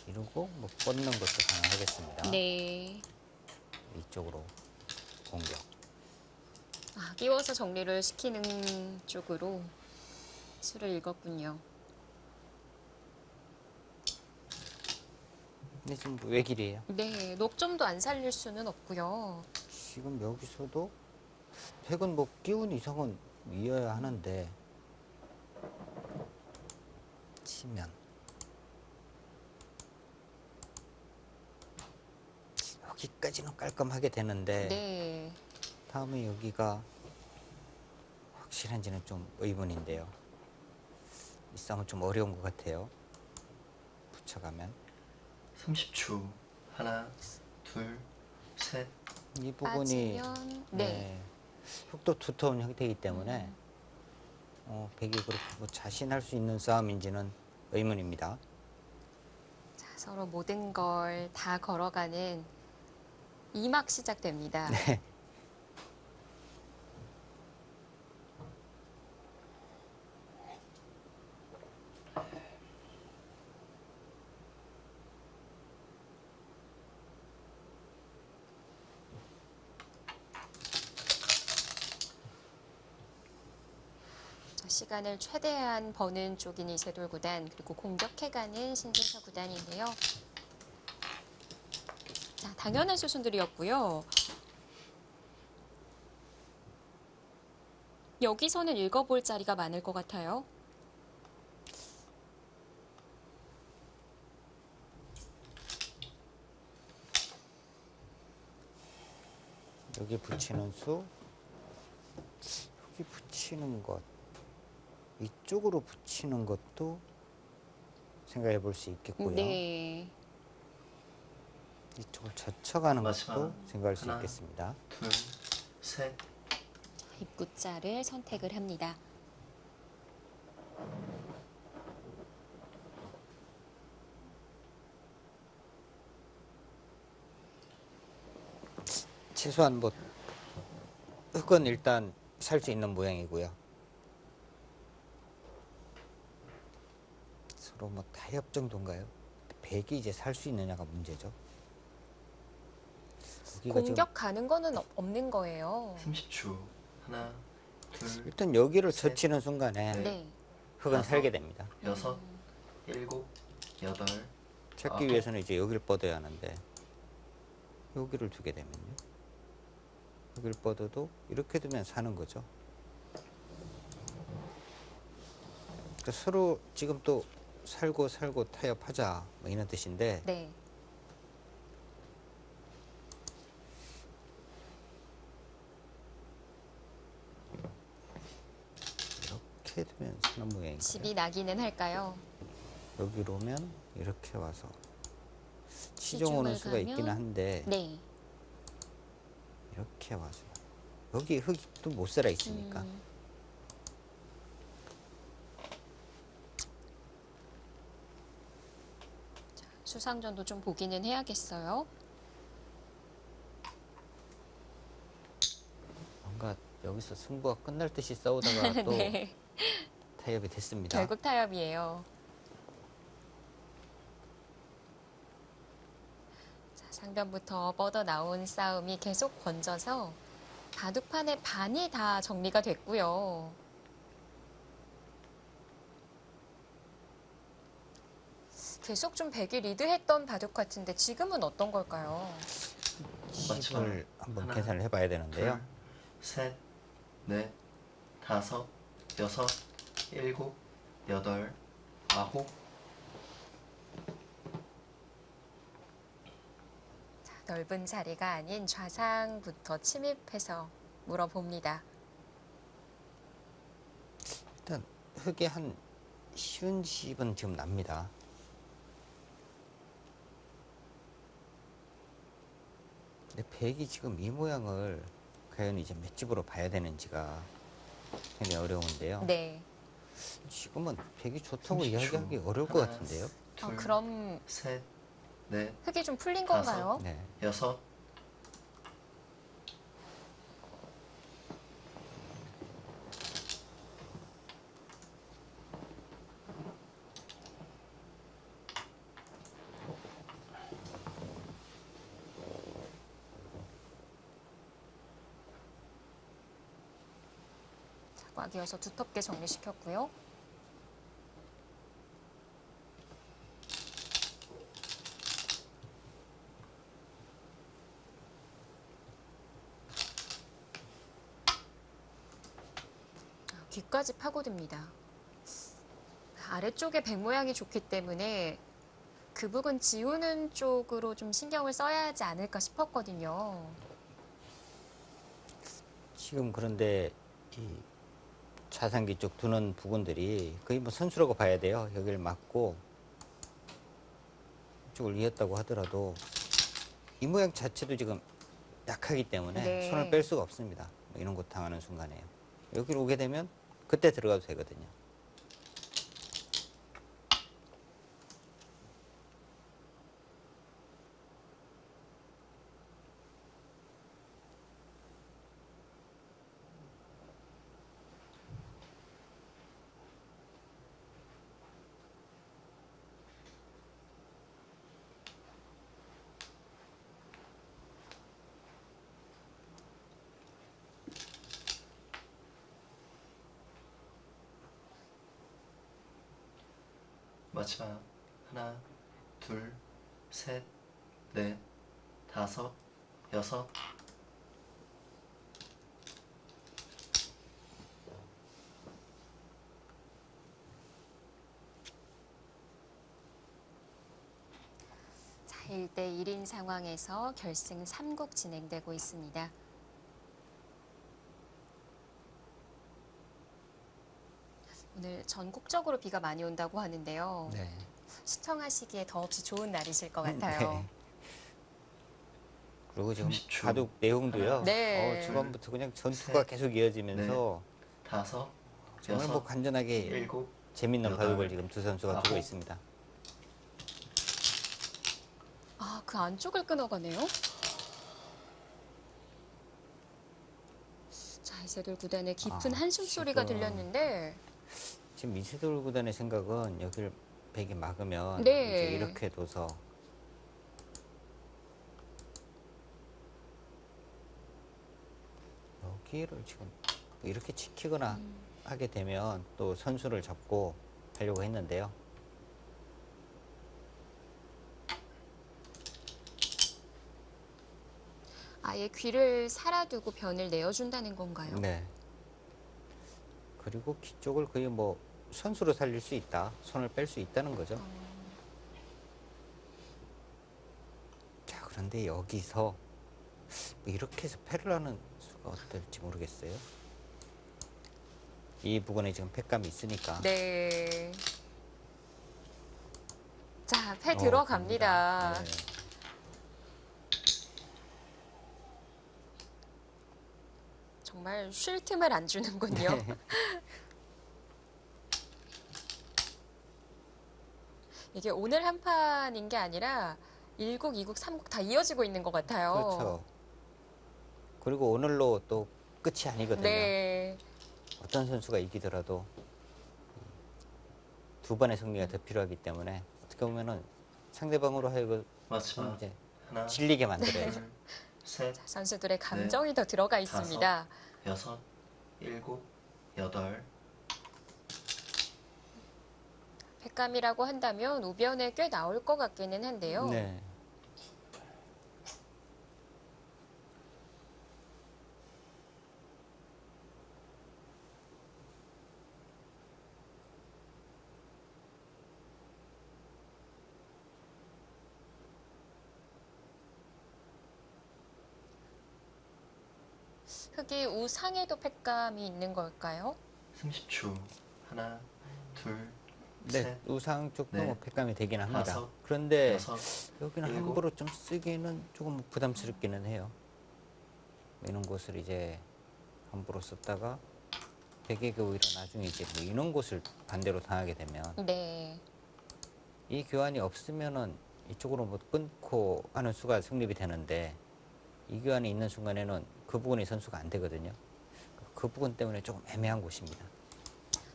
이러고 뭐 뻗는 것도 가능하겠습니다. 네. 이쪽으로 공격. 끼워서 정리를 시키는 쪽으로 수를 읽었군요. 근데 지금 외길이에요. 네, 녹점도 안 살릴 수는 없고요. 지금 여기서도 백은 뭐 끼운 이상은 이어야 하는데 치면 여기까지는 깔끔하게 되는데 네. 다음에 여기가 확실한지는 좀 의문인데요. 이 싸움은 좀 어려운 것 같아요. 붙여가면 30초. 하나, 둘, 셋. 이 부분이 빠지면 네. 흙도 두터운 형태이기 때문에 백이 그렇게 뭐 자신할 수 있는 싸움인지는 의문입니다. 자, 서로 모든 걸 다 걸어가는 2막 시작됩니다. 네. 자, 시간을 최대한 버는 쪽인 이세돌 구단, 그리고 공격해가는 신진서 구단인데요. 자, 당연한 수순들이었고요. 여기서는 읽어볼 자리가 많을 것 같아요. 여기 붙이는 수, 여기 붙이는 것, 이쪽으로 붙이는 것도 생각해 볼 수 있겠고요. 네. 이쪽을 젖혀가는 마지막 것도 생각할 수 하나. 있겠습니다. 둘, 셋. 입구자를 선택을 합니다. 최소한 뭐 흙은 일단 살 수 있는 모양이고요. 서로 뭐 타협 정도인가요? 백이 이제 살 수 있느냐가 문제죠. 여기가 지금 공격 가는 거는 없는 거예요. 30초. 하나, 둘, 일단 여기를 셋. 젖히는 순간에 네. 네. 흙은 다섯. 살게 됩니다. 여섯, 일곱, 여덟. 찾기 아홉. 위해서는 이제 여기를 뻗어야 하는데 여기를 두게 되면요. 여기를 뻗어도 이렇게 두면 사는 거죠. 그러니까 서로 지금 또 살고 타협하자 뭐 이런 뜻인데 네. 이렇게 두면 사는 모양인가요? 집이 나기는 할까요? 여기로 오면 이렇게 와서 치종 오는 수가 가면? 있기는 한데 네. 이렇게 와서 여기 흙이 또 못 살아 있으니까 수상전도 좀 보기는 해야겠어요. 뭔가 여기서 승부가 끝날 듯이 싸우다가 또 네. 타협이 됐습니다. 결국 타협이에요. 자, 상변부터 뻗어 나온 싸움이 계속 번져서 바둑판의 반이 다 정리가 됐고요. 계속 좀 백이 리드했던 바둑 같은데 지금은 어떤 걸까요? 칩을 한번 하나, 계산을 해봐야 되는데요. 둘, 셋, 넷, 다섯, 여섯, 일곱, 여덟, 아홉. 자, 넓은 자리가 아닌 좌상부터 침입해서 물어봅니다. 일단 흙이 한 쉬운 집은 지금 납니다. 근데 백이 지금 이 모양을 과연 이제 몇 집으로 봐야 되는지가 굉장히 어려운데요. 네. 지금은 백이 좋다고 30초. 이야기하기 어려울 것 하나, 같은데요. 둘, 그럼 셋, 넷, 흙이 좀 풀린 다섯. 건가요? 네. 여섯. 꽉 이어서 두텁게 정리시켰고요. 귀까지 파고듭니다. 아래쪽에 백 모양이 좋기 때문에 그 부분 지우는 쪽으로 좀 신경을 써야 하지 않을까 싶었거든요. 지금 그런데 이 좌상기 쪽 두는 부분들이 거의 뭐 선수라고 봐야 돼요. 여기를 막고 이쪽을 이었다고 하더라도 이 모양 자체도 지금 약하기 때문에 네. 손을 뺄 수가 없습니다. 뭐 이런 것 당하는 순간에요. 여기로 오게 되면 그때 들어가도 되거든요. 마지막 하나, 둘, 셋, 넷, 다섯, 여섯. 자, 1대 1인 상황에서 결승 3국 진행되고 있습니다. 오늘 전국적으로 비가 많이 온다고 하는데요. 네. 시청하시기에 더없이 좋은 날이실 것 같아요. 네. 그리고 지금 30초. 바둑 내용도요. 네. 초반부터 그냥 전투가 셋, 계속 이어지면서 다섯, 정말 여섯, 뭐 간전하게 일곱, 재밌는 여덟, 바둑을 지금 두 선수가 두고 아홉. 있습니다. 아, 그 안쪽을 끊어가네요. 자, 이세돌 구단의 깊은 아, 한숨 소리가 지금. 들렸는데, 지금 이세돌 구단의 생각은 여기를 백이 막으면 네. 이제 이렇게 둬서 여기를 지금 이렇게 지키거나 하게 되면 또 선수를 잡고 하려고 했는데요. 아예 귀를 살아두고 변을 내어준다는 건가요? 네. 그리고 귀 쪽을 거의 뭐 선수로 살릴 수 있다. 손을 뺄 수 있다는 거죠. 자, 그런데 여기서 뭐 이렇게 해서 패를 하는 수가 어떨지 모르겠어요. 이 부분에 지금 패감이 있으니까. 네. 자, 패 들어갑니다. 네. 정말 쉴 틈을 안 주는군요. 네. 이게 오늘 한 판인 게 아니라 1국, 2국, 3국 다 이어지고 있는 것 같아요. 그렇죠. 그리고 오늘로 또 끝이 아니거든요. 네. 어떤 선수가 이기더라도 두 번의 승리가 더 필요하기 때문에 어떻게 보면은 상대방으로 하여금 마지막 이제 하나, 질리게 만들어야죠. 둘, 셋, 자, 선수들의 감정이 더 들어가 있습니다. 여섯, 일곱, 여덟. 백감이라고 한다면 우변에 꽤 나올 것 같기는 한데요. 네. 흙이 우상에도 팩감이 있는 걸까요? 30초. 하나, 둘, 네, 셋, 우상 쪽도 넷, 뭐 팩감이 되긴 합니다. 다섯, 그런데 여섯, 여기는 일곱. 함부로 좀 쓰기는 조금 부담스럽기는 해요. 이런 곳을 이제 함부로 썼다가 백에게 오히려 나중에 이제 뭐 이런 곳을 반대로 당하게 되면 네. 이 교환이 없으면은 이쪽으로 뭐 끊고 하는 수가 성립이 되는데 이 교환이 있는 순간에는 그 부분이 선수가 안 되거든요. 그 부분 때문에 조금 애매한 곳입니다.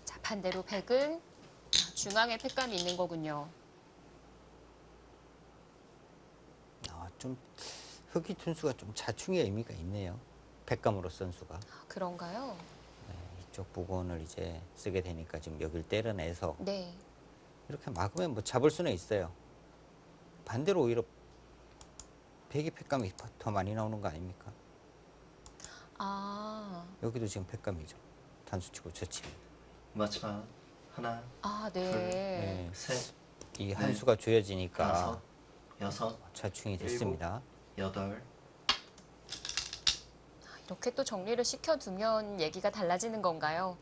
자, 반대로 백은 중앙에 팩감이 있는 거군요. 좀 흑이 둔수가 좀 자충의 의미가 있네요. 백감으로 선수가. 아, 그런가요? 네, 이쪽 부분을 이제 쓰게 되니까 지금 여기를 때려내서 네. 이렇게 막으면 뭐 잡을 수는 있어요. 반대로 오히려 백이 팩감이 더 많이 나오는 거 아닙니까? 아, 여기도 지금 팩감이죠. 단수치고 저치면. 마지막 하나, 아, 네. 네. 셋, 이 네. 한 수가 조여지니까 다섯, 여섯, 자충이 됐습니다. 여덟, 이렇게 또 정리를 시켜두면 얘기가 달라지는 건가요?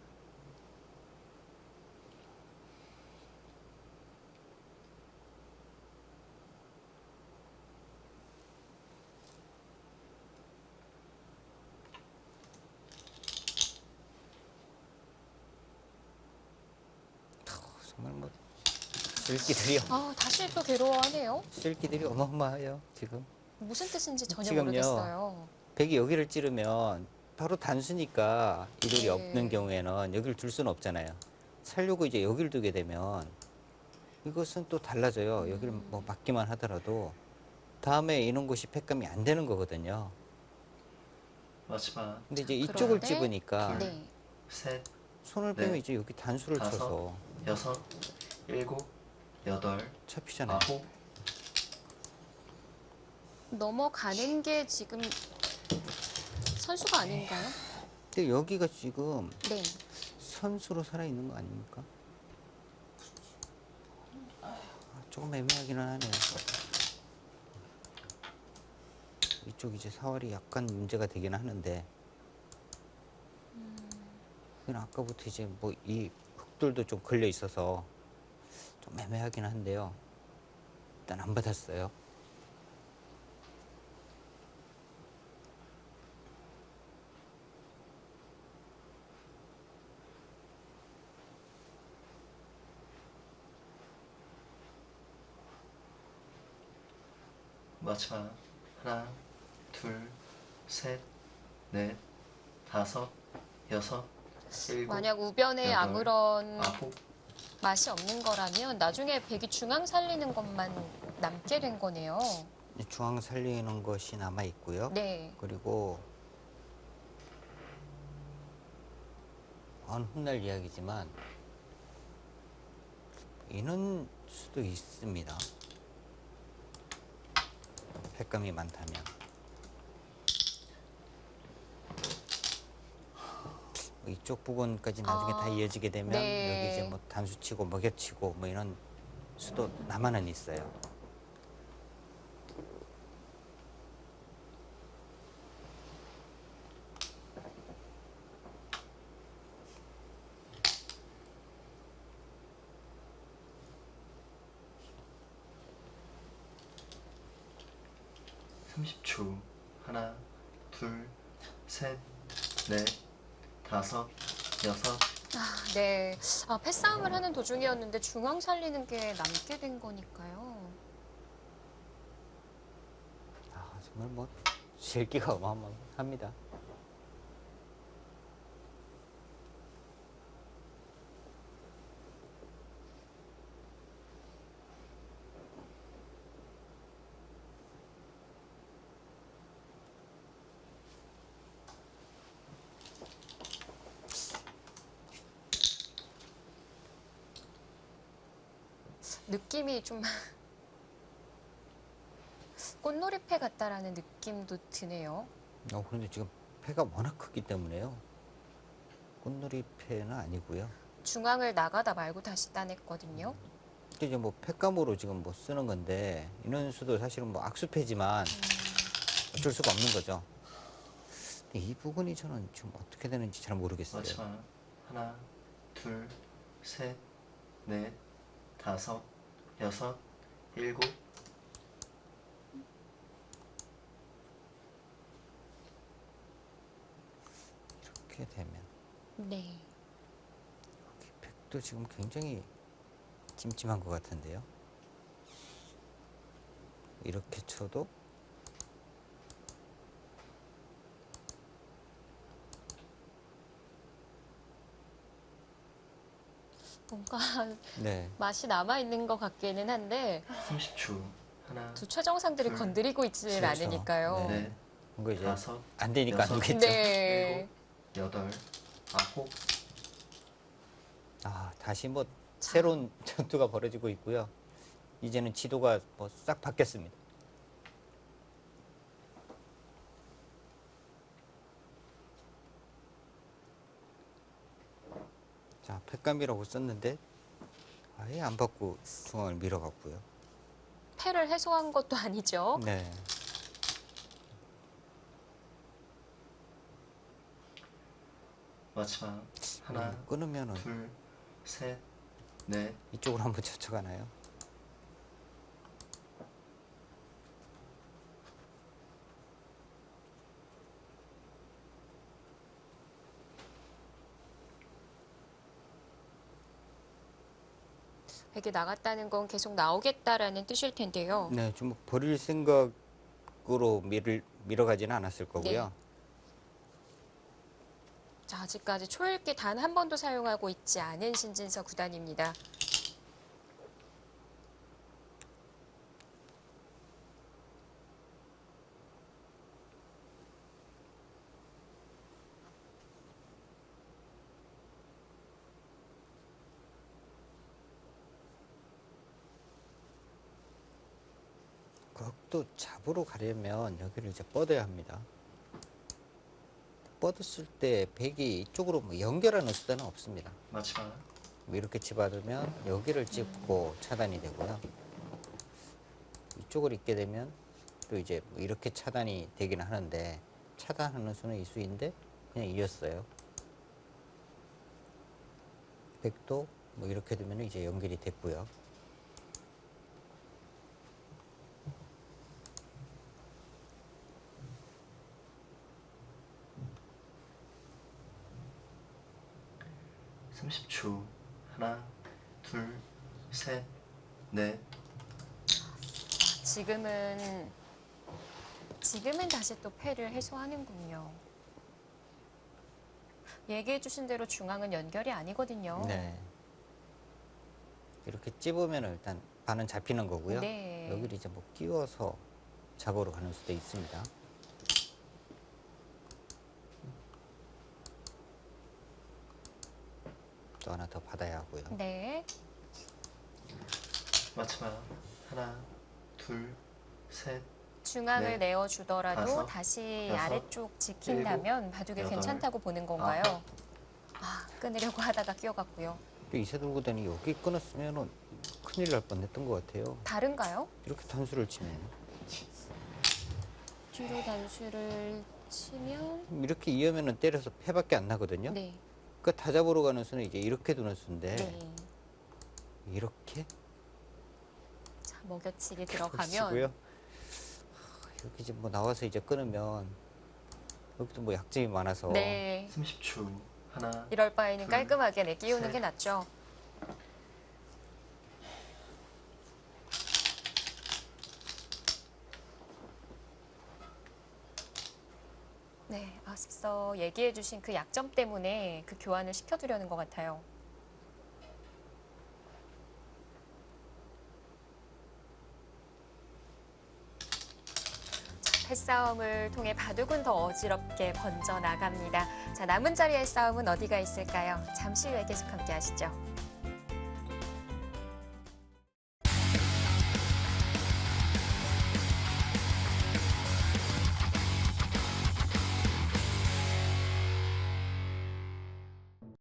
정말 뭐 쓸기들이 다시 또 괴로워하네요. 쓸기들이 어마어마해요 지금. 무슨 뜻인지 전혀 지금요. 모르겠어요. 백이 여기를 찌르면 바로 단수니까 이돌이 네. 없는 경우에는 여기를 둘 수는 없잖아요. 살려고 이제 여기를 두게 되면 이것은 또 달라져요. 여기를 뭐 막기만 하더라도 다음에 이런 곳이 팩감이 안 되는 거거든요. 마지막 근데 이제 이쪽을 그런데- 찝으니까 네. 셋, 손을 네. 빼면 이제 여기 단수를 다섯. 쳐서 여섯, 일곱, 여덟, 잡히잖아요. 아홉, 넘어가는 게 지금 선수가 아닌가요? 근데 여기가 지금 네. 선수로 살아있는 거 아닙니까? 조금 애매하기는 하네요. 이쪽 이제 사활이 약간 문제가 되긴 하는데 그냥 아까부터 이제 뭐 이 흙들도 좀 걸려 있어서 좀 애매하긴 한데요. 일단 안 받았어요. 마지막 하나, 둘, 셋, 넷, 다섯, 여섯, 일곱, 만약 우변에 여덟, 아무런 아홉, 맛이 없는 거라면 나중에 백이 중앙 살리는 것만 남게 된 거네요. 중앙 살리는 것이 남아 있고요. 네. 그리고 훗날 이야기지만 이는 수도 있습니다. 횟감이 많다면 이쪽 부분까지 나중에 다 이어지게 되면 네. 여기 이제 뭐 단수치고 먹여치고 뭐 이런 수도 남아는 있어요. 삼십 초 하나, 둘, 셋, 넷, 다섯, 여섯, 네. 패싸움을 하는 도중이었는데 중앙 살리는 게 남게 된 거니까요. 정말 뭐 실기가 어마어마합니다. 느낌이 좀 꽃놀이패 같다라는 느낌도 드네요. 그런데 지금 패가 워낙 크기 때문에요. 꽃놀이 패는 아니고요. 중앙을 나가다 말고 다시 따냈거든요. 근데 이제 뭐 패감으로 지금 뭐 쓰는 건데 인원수도 사실은 뭐 악수패지만 어쩔 수가 없는 거죠. 근데 이 부분이 저는 지금 어떻게 되는지 잘 모르겠어요. 마지막 하나, 둘, 셋, 넷, 다섯, 여섯, 일곱, 이렇게 되면 네. 팩도 지금 굉장히 찜찜한 것 같은데요. 이렇게 쳐도 뭔가 네. 맛이 남아있는 것 같기는 한데 30초 하나, 두 최정상들이 둘, 건드리고 있지는 그렇죠. 않으니까요. 네. 넷, 뭔가 이제 다섯, 안 되니까 안 여섯, 되겠죠. 네. 여덟, 아홉, 다시 뭐 새로운 전투가 벌어지고 있고요. 이제는 지도가 뭐 싹 바뀌었습니다. 자, 팩감이라고 썼는데 아예 안 받고 중앙을 밀어갔고요. 패를 해소한 것도 아니죠. 네. 마지막 하나, 끊으면은 둘, 셋, 넷, 이쪽으로 한번 젖혀가나요? 백이 나갔다는 건 계속 나오겠다라는 뜻일 텐데요. 네, 좀 버릴 생각으로 밀어가지는 않았을 거고요. 네. 자, 아직까지 초읽기 단 한 번도 사용하고 있지 않은 신진서 구단입니다. 각도 잡으러 가려면 여기를 이제 뻗어야 합니다. 뻗었을 때 백이 이쪽으로 뭐 연결하는 수단은 없습니다. 마지막 뭐 이렇게 집어두면 여기를 찝고 차단이 되고요. 이쪽을 있게 되면 또 이제 뭐 이렇게 차단이 되긴 하는데 차단하는 수는 이 수인데 그냥 이었어요. 백도 뭐 이렇게 되면 이제 연결이 됐고요. 삼십 초 하나, 둘, 셋, 넷, 지금은 다시 또 패를 해소하는군요. 얘기해 주신 대로 중앙은 연결이 아니거든요. 네. 이렇게 찝으면 일단 반은 잡히는 거고요. 네. 여기를 이제 뭐 끼워서 잡으러 가는 수도 있습니다. 또 하나 더 받아야 하고요. 네. 마지막 하나, 둘, 셋, 중앙을 네. 내어주더라도 다섯, 다시 여섯, 아래쪽 지킨다면 바둑이 여덟, 괜찮다고 보는 건가요? 아홉. 아, 끊으려고 하다가 끼어갔고요. 이세돌 구단이 여기 끊었으면 큰일 날 뻔했던 것 같아요. 다른가요? 이렇게 단수를 치면 뒤로 단수를 치면 이렇게 이으면은 때려서 패밖에 안 나거든요. 네. 그러니까 다 잡으러 가는 수는 이제 이렇게 두는 수인데 네. 이렇게 자, 먹여치기 들어가면 보시고요. 여기 이제 뭐 나와서 이제 끊으면 여기도 뭐 약점이 많아서 네. 30초 하나, 이럴 바에는 둘, 깔끔하게 끼우는 셋. 게 낫죠. 네, 앞서 얘기해 주신 그 약점 때문에 그 교환을 시켜두려는 것 같아요. 패싸움을 통해 바둑은 더 어지럽게 번져나갑니다. 자, 남은 자리의 싸움은 어디가 있을까요? 잠시 후에 계속 함께 하시죠.